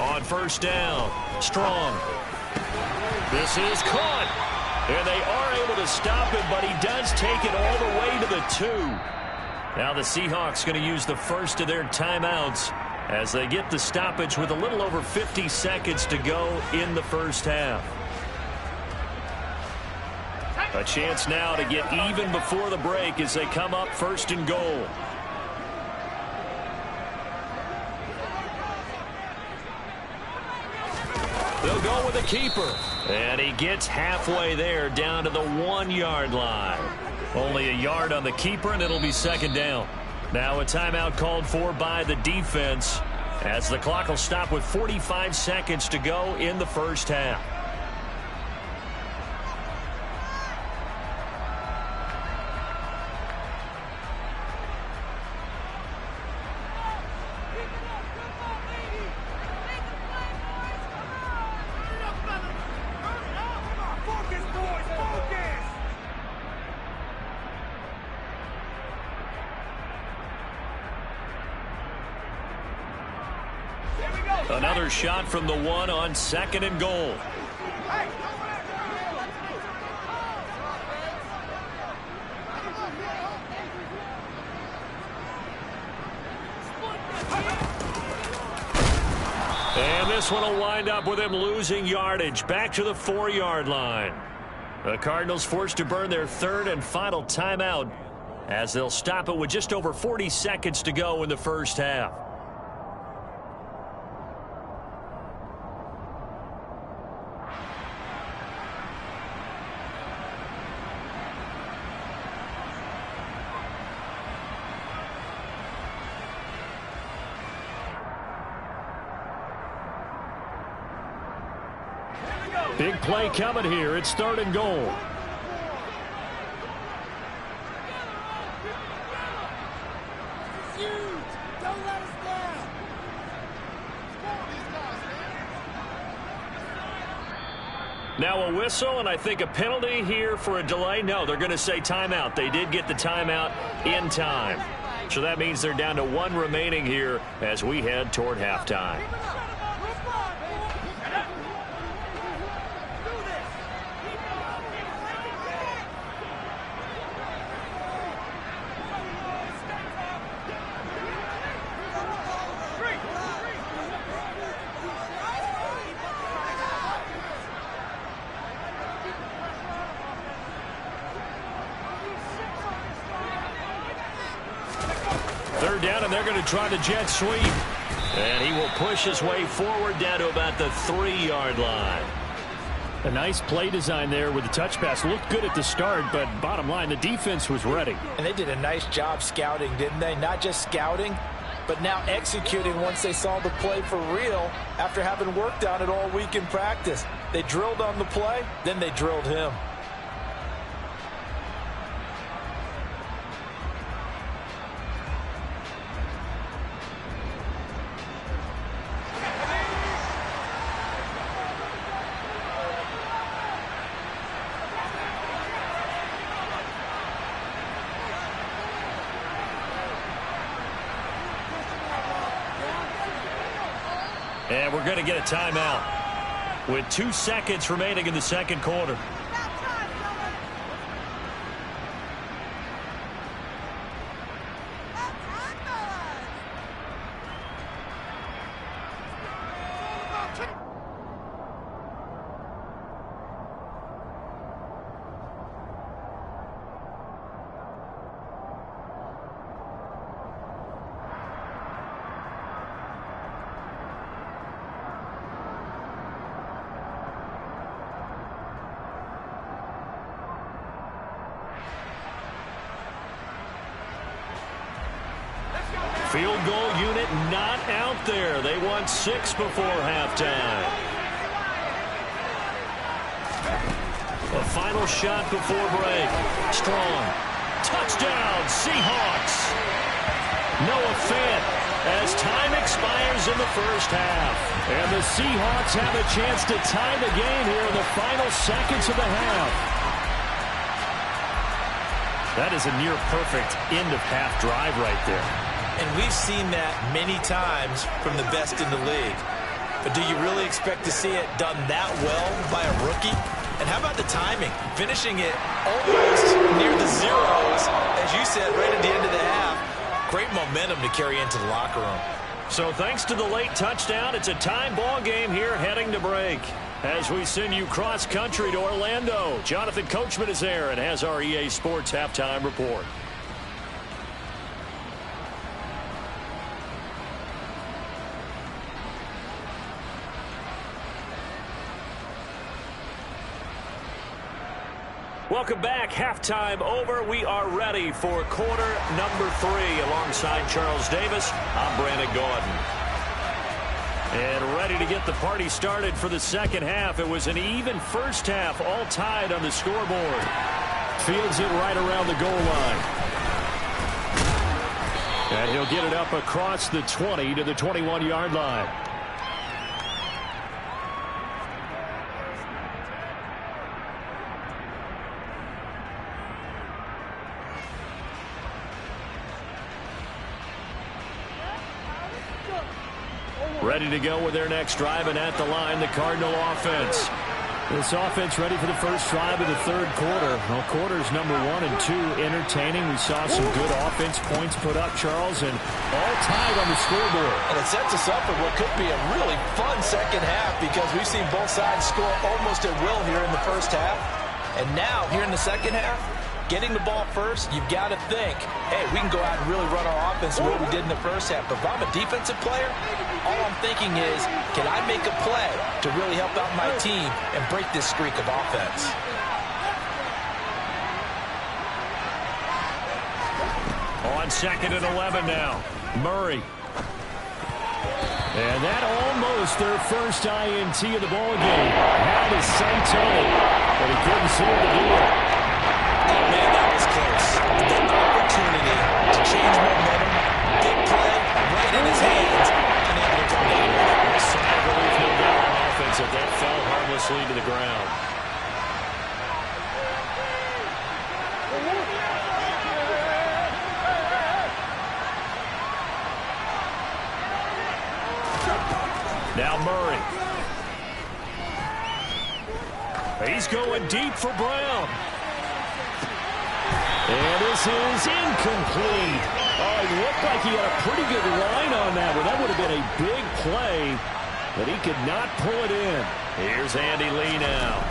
On first down, Strong. This is caught. And they are able to stop him, but he does take it all the way to the 2. Now the Seahawks going to use the first of their timeouts as they get the stoppage with a little over 50 seconds to go in the first half. A chance now to get even before the break as they come up 1st and goal. They'll go with a keeper. And he gets halfway there down to the 1-yard line. Only a yard on the keeper, and it'll be 2nd down. Now a timeout called for by the defense as the clock will stop with 45 seconds to go in the 1st half. Another shot from the 1 on 2nd and goal. And this one will wind up with him losing yardage back to the 4-yard line. The Cardinals forced to burn their 3rd and final timeout as they'll stop it with just over 40 seconds to go in the 1st half. Big play coming here. It's 3rd and goal. Now a whistle, and I think a penalty here for a delay. No, they're going to say timeout. They did get the timeout in time. So that means they're down to 1 remaining here as we head toward halftime. Down, and they're going to try the jet sweep. And he will push his way forward down to about the 3-yard line. A nice play design there with the touch pass. Looked good at the start, but bottom line, the defense was ready. And they did a nice job scouting, didn't they? Not just scouting, but now executing once they saw the play for real after having worked on it all week in practice. They drilled on the play, then they drilled him. And we're going to get a timeout with 2 seconds remaining in the 2nd quarter. Field goal unit not out there. They want 6 before halftime. A final shot before break. Strong. Touchdown, Seahawks. Noah Fant as time expires in the 1st half. And the Seahawks have a chance to tie the game here in the final seconds of the half. That is a near-perfect end-of-half drive right there. And we've seen that many times from the best in the league. But do you really expect to see it done that well by a rookie? And how about the timing? Finishing it almost near the zeros, as you said, right at the end of the half. Great momentum to carry into the locker room. So thanks to the late touchdown, it's a tie ball game here heading to break. As we send you cross-country to Orlando, Jonathan Coachman is there and has our EA Sports halftime report. Welcome back. Halftime over. We are ready for quarter number 3. Alongside Charles Davis, I'm Brandon Gordon. And ready to get the party started for the second half. It was an even first half, all tied on the scoreboard. Fields it right around the goal line. And he'll get it up across the 20 to the 21-yard line. Ready to go with their next drive, and at the line, the Cardinal offense. This offense ready for the first drive of the third quarter. Well, quarters number 1 and 2 entertaining. We saw some good offense points put up, Charles, and all tied on the scoreboard. And it sets us up for what could be a really fun second half because we've seen both sides score almost at will here in the first half. And now, here in the second half, getting the ball first, you've got to think, hey, we can go out and really run our offense the way we did in the first half. But if I'm a defensive player, all I'm thinking is, can I make a play to really help out my team and break this streak of offense? On 2nd and 11 now, Murray. And that almost their first INT of the ball game. Had his sights on it, but he couldn't seem to do it. Oh, man, that was close. The opportunity to change momentum, big play, right in his hands, unable to come down with it. Sigh of relief, no doubt on offense, if that fell harmlessly to the ground. Now Murray. He's going deep for Brown. And this is incomplete. Oh, it looked like he had a pretty good line on that one. That would have been a big play, but he could not pull it in. Here's Andy Lee now,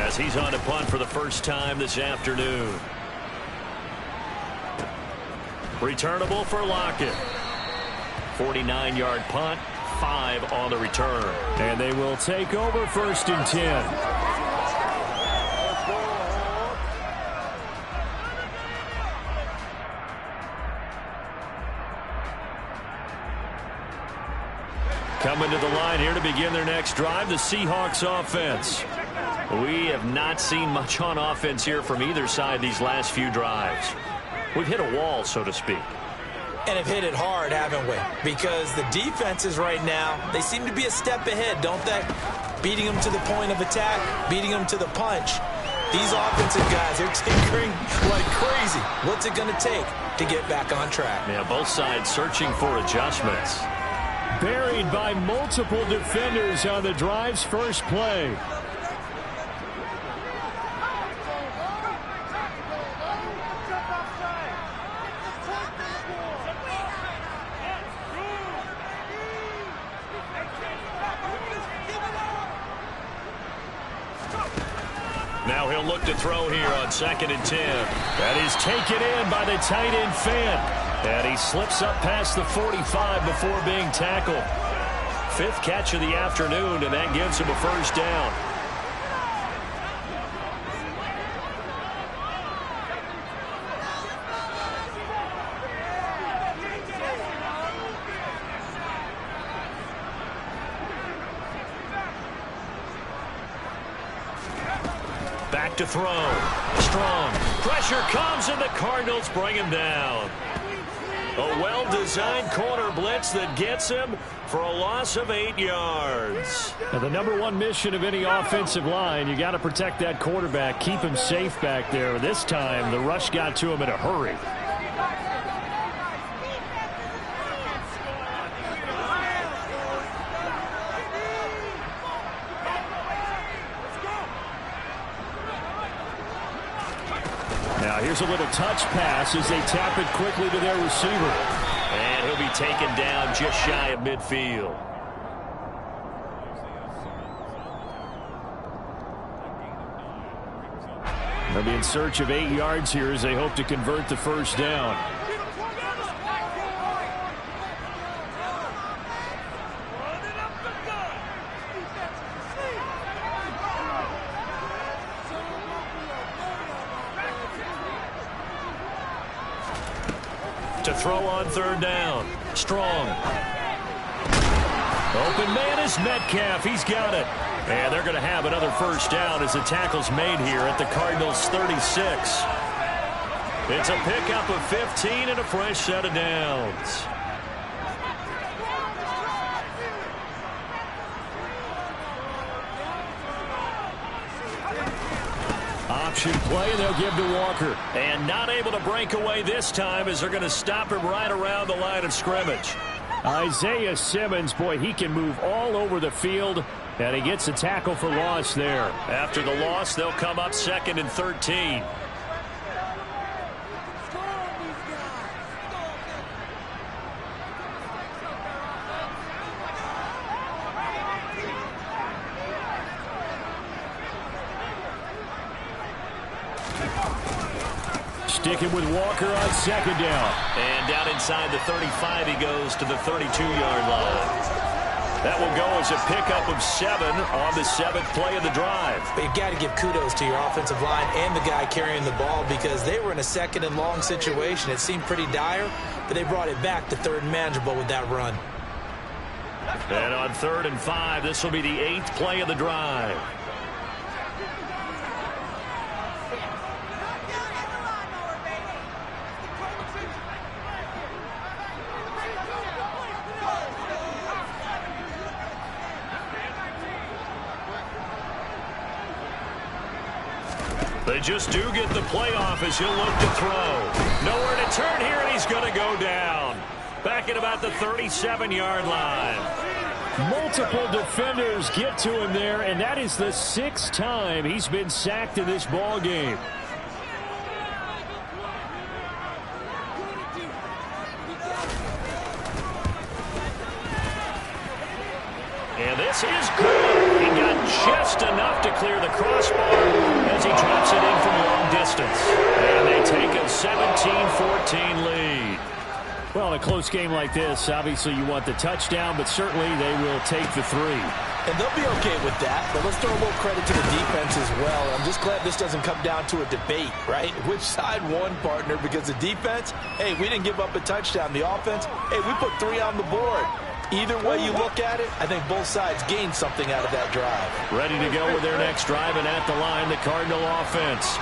as he's on to punt for the first time this afternoon. Returnable for Lockett. 49-yard punt, 5 on the return. And they will take over 1st and 10. Coming to the line here to begin their next drive, the Seahawks offense. We have not seen much on offense here from either side these last few drives. We've hit a wall, so to speak. And have hit it hard, haven't we? Because the defenses right now, they seem to be a step ahead, don't they? Beating them to the point of attack, beating them to the punch. These offensive guys, they're tinkering like crazy. What's it going to take to get back on track? Yeah, both sides searching for adjustments. Buried by multiple defenders on the drive's first play. Now he'll look to throw here on 2nd and 10. That is taken in by the tight end Fant. And he slips up past the 45 before being tackled. 5th catch of the afternoon, and that gives him a first down. Back to throw. Strong. Pressure comes, and the Cardinals bring him down. A well-designed corner blitz that gets him for a loss of 8 yards. Now, the number 1 mission of any offensive line, you got to protect that quarterback, keep him safe back there. This time, the rush got to him in a hurry. Now here's a little touch pass as they tap it quickly to their receiver. And he'll be taken down just shy of midfield. They'll be in search of 8 yards here as they hope to convert the first down. To throw on third down. Strong. Open man is Metcalf. He's got it. And they're going to have another first down as the tackle's made here at the Cardinals 36. It's a pickup of 15 and a fresh set of downs. Option play, and they'll give to Walker. And not able to break away this time as they're going to stop him right around the line of scrimmage. Isaiah Simmons, boy, he can move all over the field, and he gets a tackle for loss there. After the loss, they'll come up 2nd and 13. Sticking with Walker on 2nd down. And down inside the 35, he goes to the 32-yard line. That will go as a pickup of 7 on the 7th play of the drive. But you've got to give kudos to your offensive line and the guy carrying the ball because they were in a 2nd and long situation. It seemed pretty dire, but they brought it back to 3rd and manageable with that run. And on 3rd and 5, this will be the 8th play of the drive. They just do get the playoff as he'll look to throw. Nowhere to turn here, and he's going to go down. Back at about the 37-yard line. Multiple defenders get to him there, and that is the 6th time he's been sacked in this ball game. And this is good. He got just enough to clear the crossbar as he drops it in from long distance. And they take a 17-14 lead. Well, in a close game like this, obviously you want the touchdown, but certainly they will take the 3. And they'll be okay with that, but let's throw a little credit to the defense as well. I'm just glad this doesn't come down to a debate, right? Which side won, partner? Because the defense, hey, we didn't give up a touchdown. The offense, hey, we put 3 on the board. Either way you look at it, I think both sides gained something out of that drive. Ready to go with their next drive, and at the line, the Cardinal offense.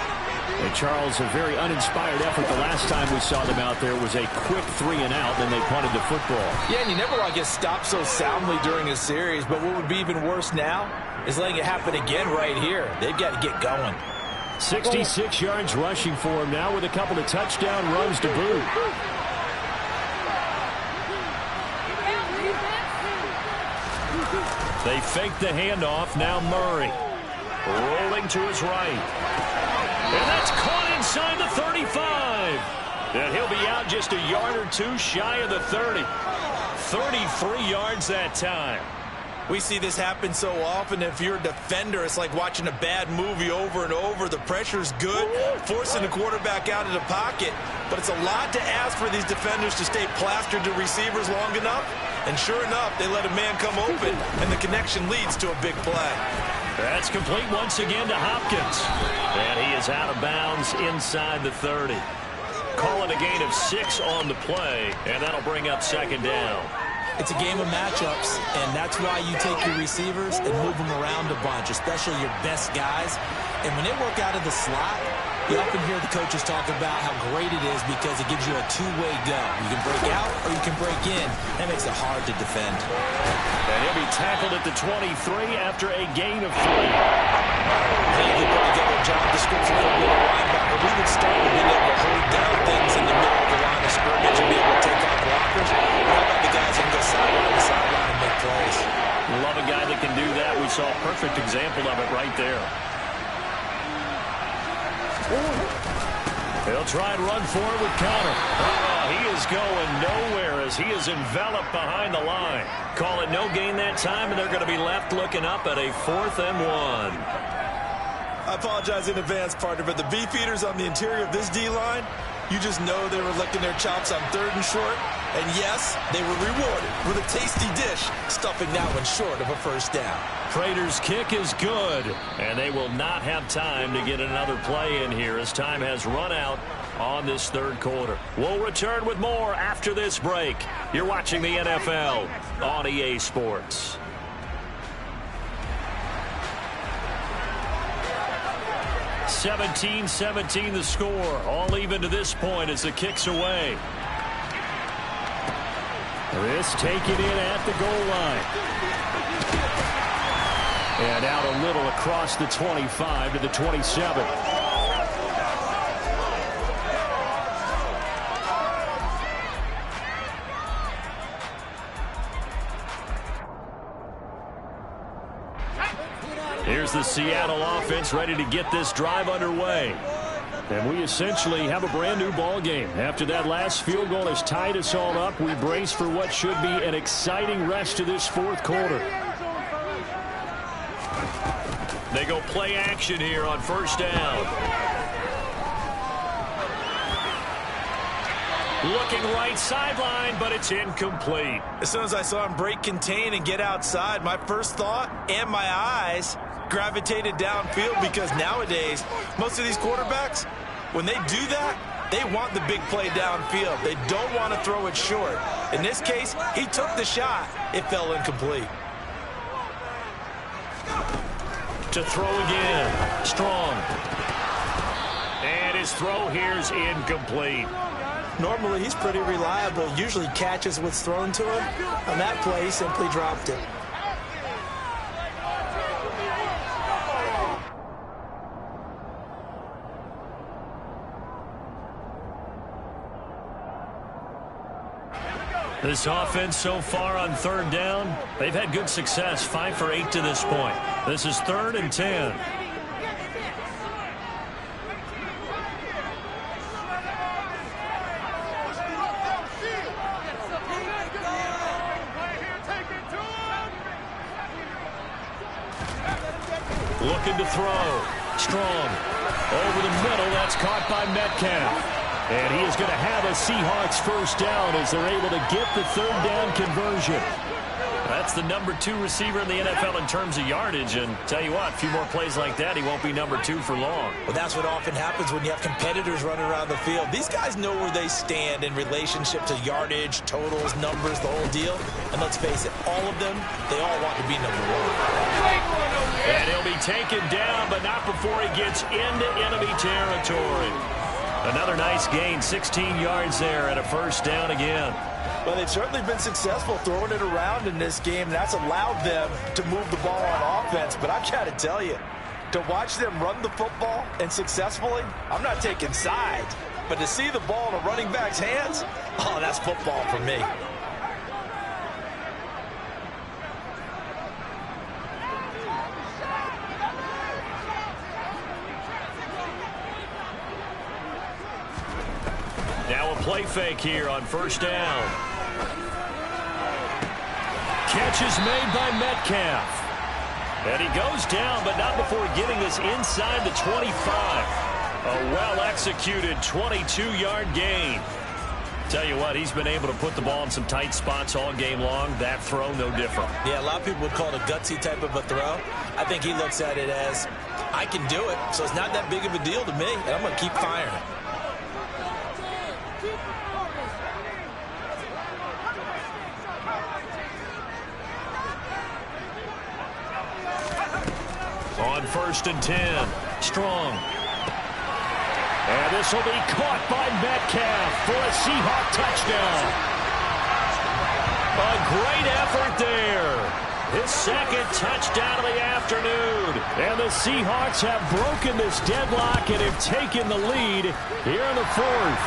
And Charles, a very uninspired effort. The last time we saw them out there was a quick 3 and out, then they punted the football. Yeah, and you never want to get stopped so soundly during a series, but what would be even worse now is letting it happen again right here. They've got to get going. 66 yards rushing for him now with a couple of touchdown runs to boot. They fake the handoff. Now Murray rolling to his right. And that's caught inside the 35. And he'll be out just a yard or 2 shy of the 30. 33 yards that time. We see this happen so often. If you're a defender, it's like watching a bad movie over and over. The pressure's good, forcing the quarterback out of the pocket. But it's a lot to ask for these defenders to stay plastered to receivers long enough. And sure enough, they let a man come open, and the connection leads to a big play. That's complete once again to Hopkins. And he is out of bounds inside the 30. Call it a gain of 6 on the play, and that'll bring up 2nd down. It's a game of matchups, and that's why you take your receivers and move them around a bunch, especially your best guys. And when they work out of the slot, you often hear the coaches talk about how great it is because it gives you a 2-way go. You can break out or you can break in. That makes it hard to defend. And he'll be tackled at the 23 after a gain of 3. I think you put together a job description for a middle linebacker. We would start with being able to hold down things in the middle of the line of scrimmage and be able to take out blockers. How about the guys who can go sideline to sideline and make plays? Love a guy that can do that. We saw a perfect example of it right there. He'll try and run forward with Connor. Oh, he is going nowhere as he is enveloped behind the line. Call it no gain that time, and they're going to be left looking up at a 4th and 1. I apologize in advance, partner, but the beefeaters on the interior of this D-line, you just know they were licking their chops on 3rd and short. And yes, they were rewarded with a tasty dish, stuffing that one short of a first down. Prater's kick is good, and they will not have time to get another play in here as time has run out on this 3rd quarter. We'll return with more after this break. You're watching the NFL on EA Sports. (17-17) the score. All even to this point as the kick's away. This taken in at the goal line. And out a little across the 25 to the 27. Here's the Seattle offense ready to get this drive underway. And we essentially have a brand new ball game. After that last field goal has tied us all up, we brace for what should be an exciting rest to this 4th quarter. They go play action here on 1st down. Looking right sideline, but it's incomplete. As soon as I saw him break contain and get outside, my first thought and my eyes gravitated downfield, because nowadays most of these quarterbacks, when they do that, they want the big play downfield. They don't want to throw it short. In this case, he took the shot. It fell incomplete. To throw again. Strong. And his throw here's incomplete. Normally, he's pretty reliable. Usually catches what's thrown to him. On that play, he simply dropped it. This offense so far on 3rd down, they've had good success, 5 for 8 to this point. This is 3rd and 10. Looking to throw. Strong. Over the middle, that's caught by Metcalf. And he is going to have a Seahawks first down as they're able to get the 3rd down conversion. That's the number 2 receiver in the NFL in terms of yardage. And tell you what, a few more plays like that, he won't be number 2 for long. Well, that's what often happens when you have competitors running around the field. These guys know where they stand in relationship to yardage, totals, numbers, the whole deal. And let's face it, all of them, they all want to be number 1. And he'll be taken down, but not before he gets into enemy territory. Another nice gain, 16 yards there and a first down again. Well, they've certainly been successful throwing it around in this game. That's allowed them to move the ball on offense. But I've got to tell you, to watch them run the football and successfully, I'm not taking sides. But to see the ball in a running back's hands, oh, that's football for me. Now a play fake here on 1st down. Catch is made by Metcalf. And he goes down, but not before getting this inside the 25. A well-executed 22-yard gain. Tell you what, he's been able to put the ball in some tight spots all game long. That throw, no different. Yeah, a lot of people would call it a gutsy type of a throw. I think he looks at it as, I can do it, so it's not that big of a deal to me, and I'm going to keep firing it. On 1st and 10. Strong. And this will be caught by Metcalf for a Seahawk touchdown. A great effort there. His 2nd touchdown of the afternoon. And the Seahawks have broken this deadlock and have taken the lead here in the 4th.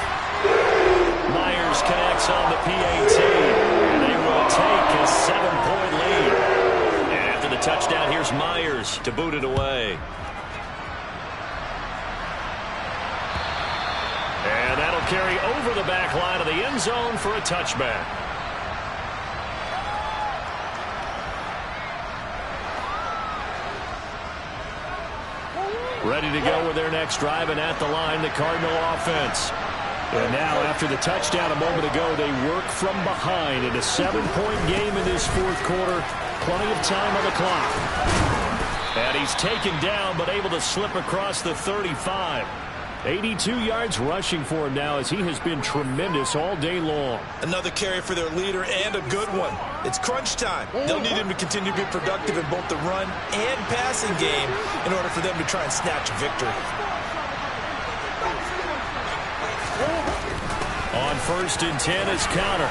Myers connects on the PAT. And they will take a 7-point lead. And after the touchdown, here's Myers to boot it away. And that'll carry over the back line of the end zone for a touchback. Ready to go with their next drive, and at the line, the Cardinal offense. And now, after the touchdown a moment ago, they work from behind in a 7-point game in this fourth quarter. Plenty of time on the clock. And he's taken down, but able to slip across the 35. 82 yards rushing for him now, as he has been tremendous all day long. Another carry for their leader, and a good one. It's crunch time. They'll need him to continue to be productive in both the run and passing game in order for them to try and snatch a victory. On 1st and 10 is counter.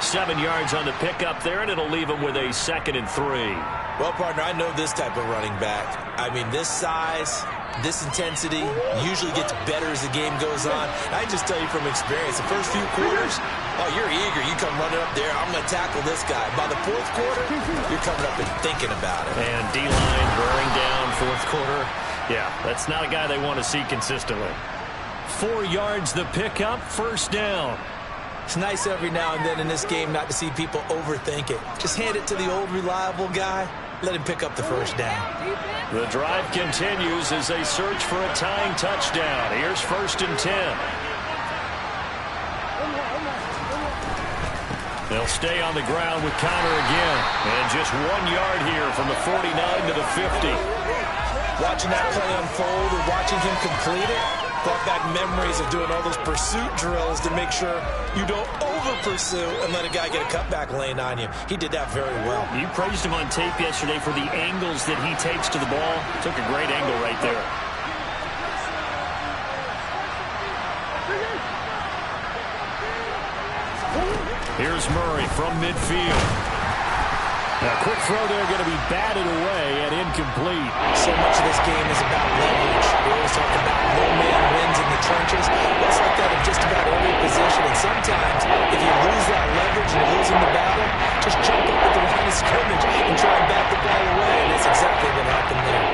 7 yards on the pickup there, and it'll leave him with a 2nd and 3. Well, partner, I know this type of running back. I mean, this size, this intensity usually gets better as the game goes on. I can just tell you from experience, the first few quarters, oh, you're eager. You come running up there, I'm going to tackle this guy. By the fourth quarter, you're coming up and thinking about it. And D-line bearing down fourth quarter. Yeah, that's not a guy they want to see consistently. 4 yards the pickup, 1st down. It's nice every now and then in this game not to see people overthink it. Just hand it to the old reliable guy. Let him pick up the 1st down. The drive continues as they search for a tying touchdown. Here's 1st and 10. They'll stay on the ground with Connor again. And just 1 yard here from the 49 to the 50. Watching that play unfold and watching him complete it brought back memories of doing all those pursuit drills to make sure you don't over-pursue and let a guy get a cutback lane on you. He did that very well. You praised him on tape yesterday for the angles that he takes to the ball. Took a great angle right there. Here's Murray from midfield. Now, quick throw there, going to be batted away and incomplete. So much of this game is about leverage. We always talk about no man wins in the trenches. It's like that in just about every position. And sometimes, if you lose that leverage and you're losing the battle, just jump up at the line of scrimmage and try and bat the ball away. And that's exactly what happened there.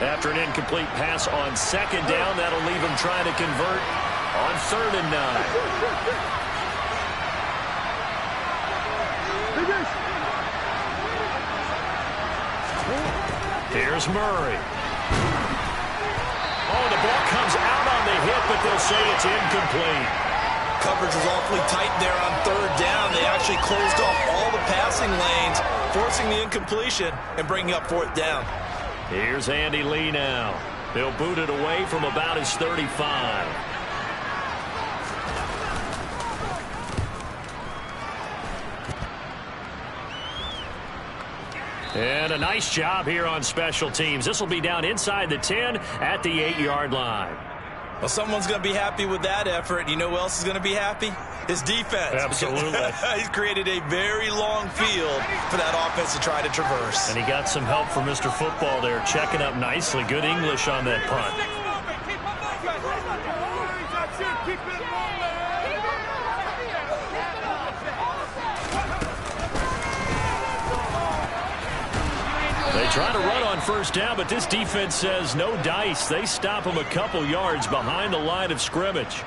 After an incomplete pass on 2nd down, that'll leave him trying to convert on 3rd and 9. Here's Murray. Oh, the ball comes out on the hit, but they'll say it's incomplete. Coverage was awfully tight there on 3rd down. They actually closed off all the passing lanes, forcing the incompletion and bringing up 4th down. Here's Andy Lee now. He'll boot it away from about his 35. And a nice job here on special teams. This will be down inside the 10 at the 8-yard line. Well, someone's going to be happy with that effort. You know who else is going to be happy? His defense. Absolutely. He's created a very long field for that offense to try to traverse. And he got some help from Mr. Football there, checking up nicely. Good English on that punt. They try to run on 1st down, but this defense says no dice. They stop him a couple yards behind the line of scrimmage.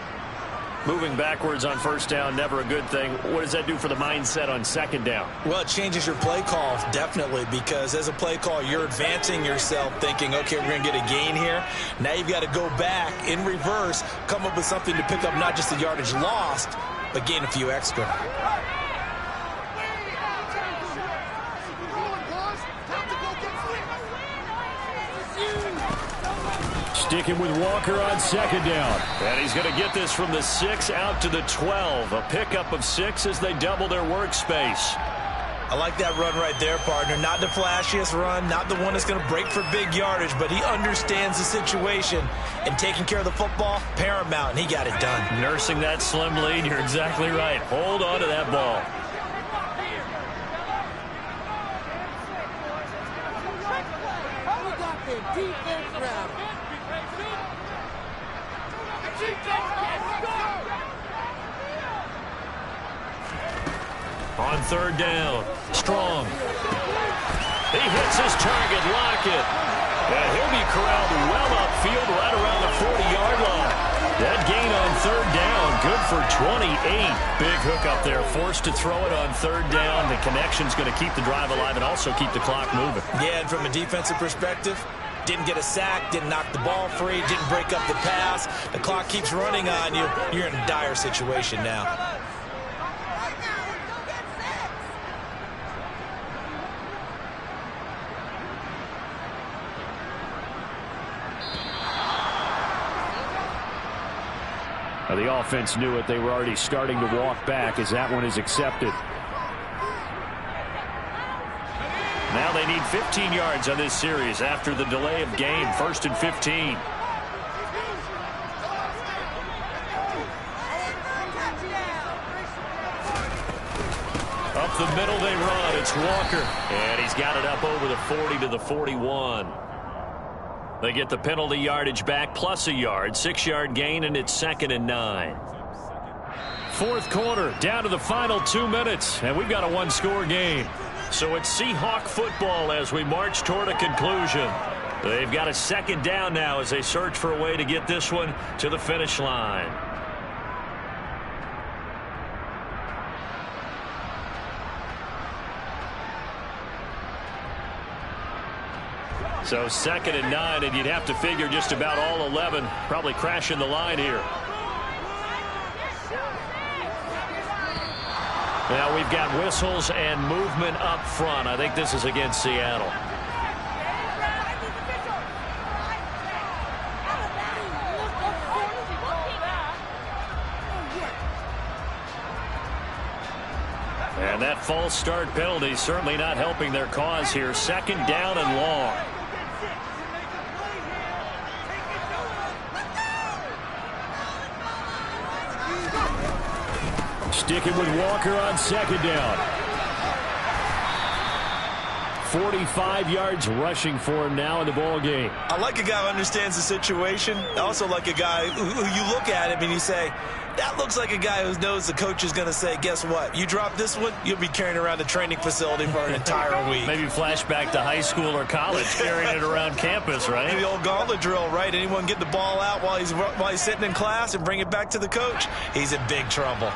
Moving backwards on 1st down, never a good thing. What does that do for the mindset on 2nd down? Well, it changes your play call, definitely, because as a play call, you're advancing yourself thinking, okay, we're going to get a gain here. Now you've got to go back in reverse, come up with something to pick up not just the yardage lost, but gain a few extra. Sticking with Walker on 2nd down. And he's going to get this from the 6 out to the 12. A pickup of 6 as they double their workspace. I like that run right there, partner. Not the flashiest run, not the one that's going to break for big yardage, but he understands the situation. And taking care of the football, paramount, and he got it done. Nursing that slim lead, you're exactly right. Hold on to that ball. On 3rd down, Strong. He hits his target, Lockett. And he'll be corralled well upfield right around the 40-yard line. That gain on 3rd down, good good for 28. Big hook up there. Forced to throw it on third down. The connection's going to keep the drive alive and also keep the clock moving. Yeah, and from a defensive perspective, didn't get a sack, didn't knock the ball free, didn't break up the pass. The clock keeps running on you. You're in a dire situation now. The offense knew it. They were already starting to walk back as that one is accepted. Now they need 15 yards on this series after the delay of game. 1st and 15. Up the middle they run. It's Walker. And he's got it up over the 40 to the 41. They get the penalty yardage back plus a yard. 6-yard gain, and it's 2nd and 9. Fourth quarter, down to the final 2 minutes, and we've got a one-score game. So it's Seahawk football as we march toward a conclusion. They've got a 2nd down now as they search for a way to get this one to the finish line. So 2nd and 9, and you'd have to figure just about all 11 probably crashing the line here. Now we've got whistles and movement up front. I think this is against Seattle. And that false start penalty certainly not helping their cause here. 2nd down and long. Sticking with Walker on 2nd down. 45 yards rushing for him now in the ball game. I like a guy who understands the situation. I also like a guy who you look at him and you say, that looks like a guy who knows the coach is going to say, guess what? You drop this one, you'll be carrying around the training facility for an entire week. Maybe flashback to high school or college, carrying it around campus, right? The old gauntlet drill, right? Anyone get the ball out while he's sitting in class and bring it back to the coach? He's in big trouble.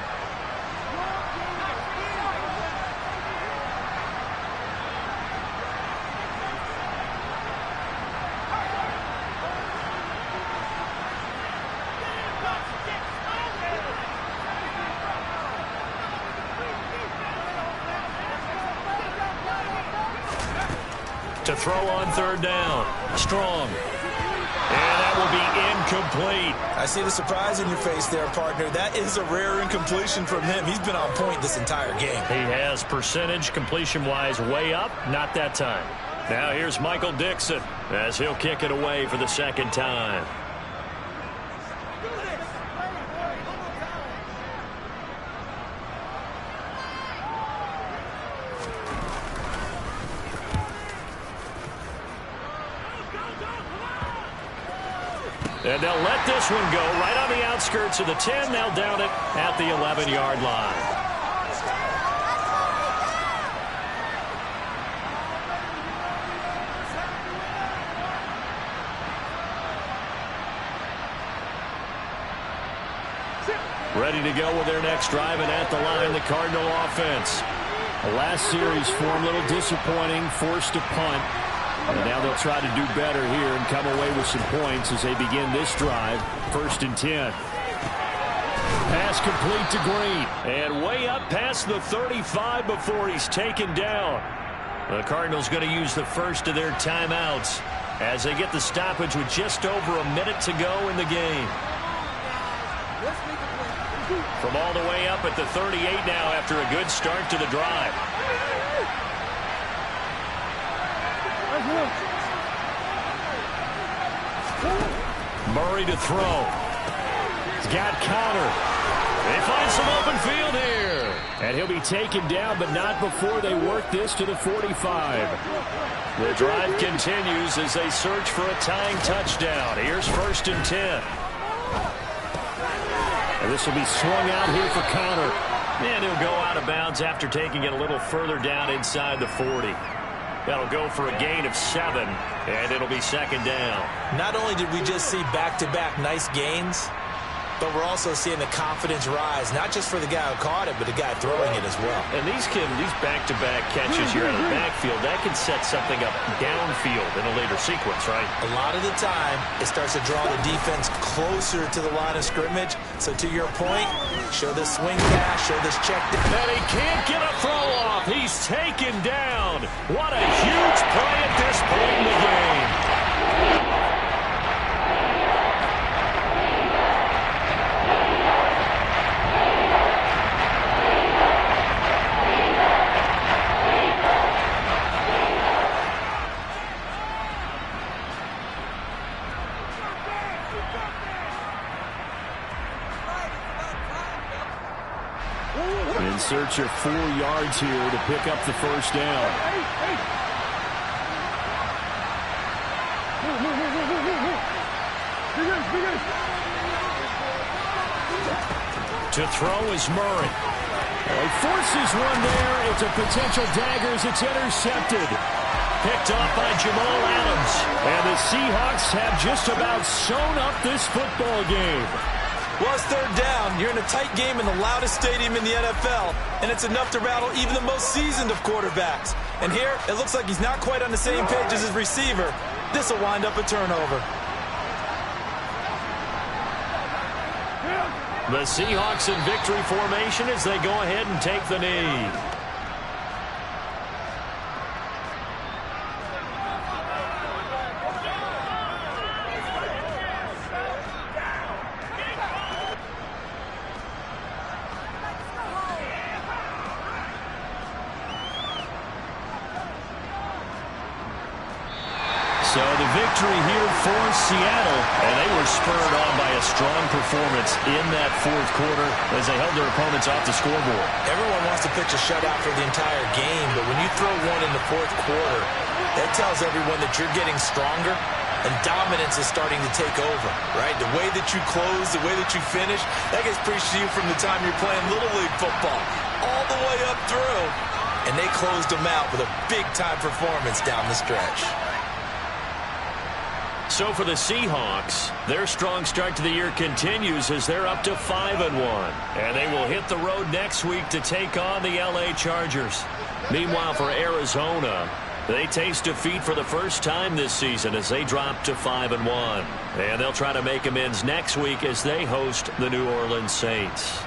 To throw on 3rd down. Strong. And that will be incomplete. I see the surprise in your face there, partner. That is a rare incompletion from him. He's been on point this entire game. He has percentage completion-wise way up. Not that time. Now here's Michael Dixon as he'll kick it away for the 2nd time. And they'll let this one go right on the outskirts of the 10. They'll down it at the 11-yard line. Ready to go with their next drive, and at the line, the Cardinal offense. The last series form a little disappointing, forced a punt. And now they'll try to do better here and come away with some points as they begin this drive. 1st and 10. Pass complete to Green. And way up past the 35 before he's taken down. The Cardinals going to use the first of their timeouts as they get the stoppage with just over a minute to go in the game. From all the way up at the 38 now after a good start to the drive. Murray to throw. He's got Connor. They find some open field here. And he'll be taken down, but not before they work this to the 45. The drive continues as they search for a tying touchdown. Here's 1st and 10. And this will be swung out here for Connor. And he'll go out of bounds after taking it a little further down inside the 40. That'll go for a gain of 7, and it'll be 2nd down. Not only did we just see back-to-back nice gains, but we're also seeing the confidence rise, not just for the guy who caught it, but the guy throwing it as well. And these back-to-back catches here out of the backfield, that can set something up downfield in a later sequence, right? A lot of the time, it starts to draw the defense closer to the line of scrimmage. So to your point, show this swing pass, show this check down. And he can't get a throw off. He's taken down. What a huge play at this point in the game. In search of 4 yards here to pick up the first down. To throw is Murray. He forces one there. It's a potential dagger as it's intercepted. Picked off by Jamal Adams. And the Seahawks have just about sewn up this football game. Well, it's third down. You're in a tight game in the loudest stadium in the NFL, and it's enough to rattle even the most seasoned of quarterbacks. And here, it looks like he's not quite on the same page as his receiver. This will wind up a turnover. The Seahawks in victory formation as they go ahead and take the knee. So the victory here for Seattle, and they were spurred on by a strong performance in that fourth quarter as they held their opponents off the scoreboard. Everyone wants to pitch a shutout for the entire game, but when you throw one in the fourth quarter, that tells everyone that you're getting stronger and dominance is starting to take over, right? The way that you close, the way that you finish, that gets preached to you from the time you're playing Little League football all the way up through, and they closed them out with a big-time performance down the stretch. So for the Seahawks, their strong start to the year continues as they're up to 5-1. And they will hit the road next week to take on the LA Chargers. Meanwhile, for Arizona, they taste defeat for the first time this season as they drop to 5-1. And they'll try to make amends next week as they host the New Orleans Saints.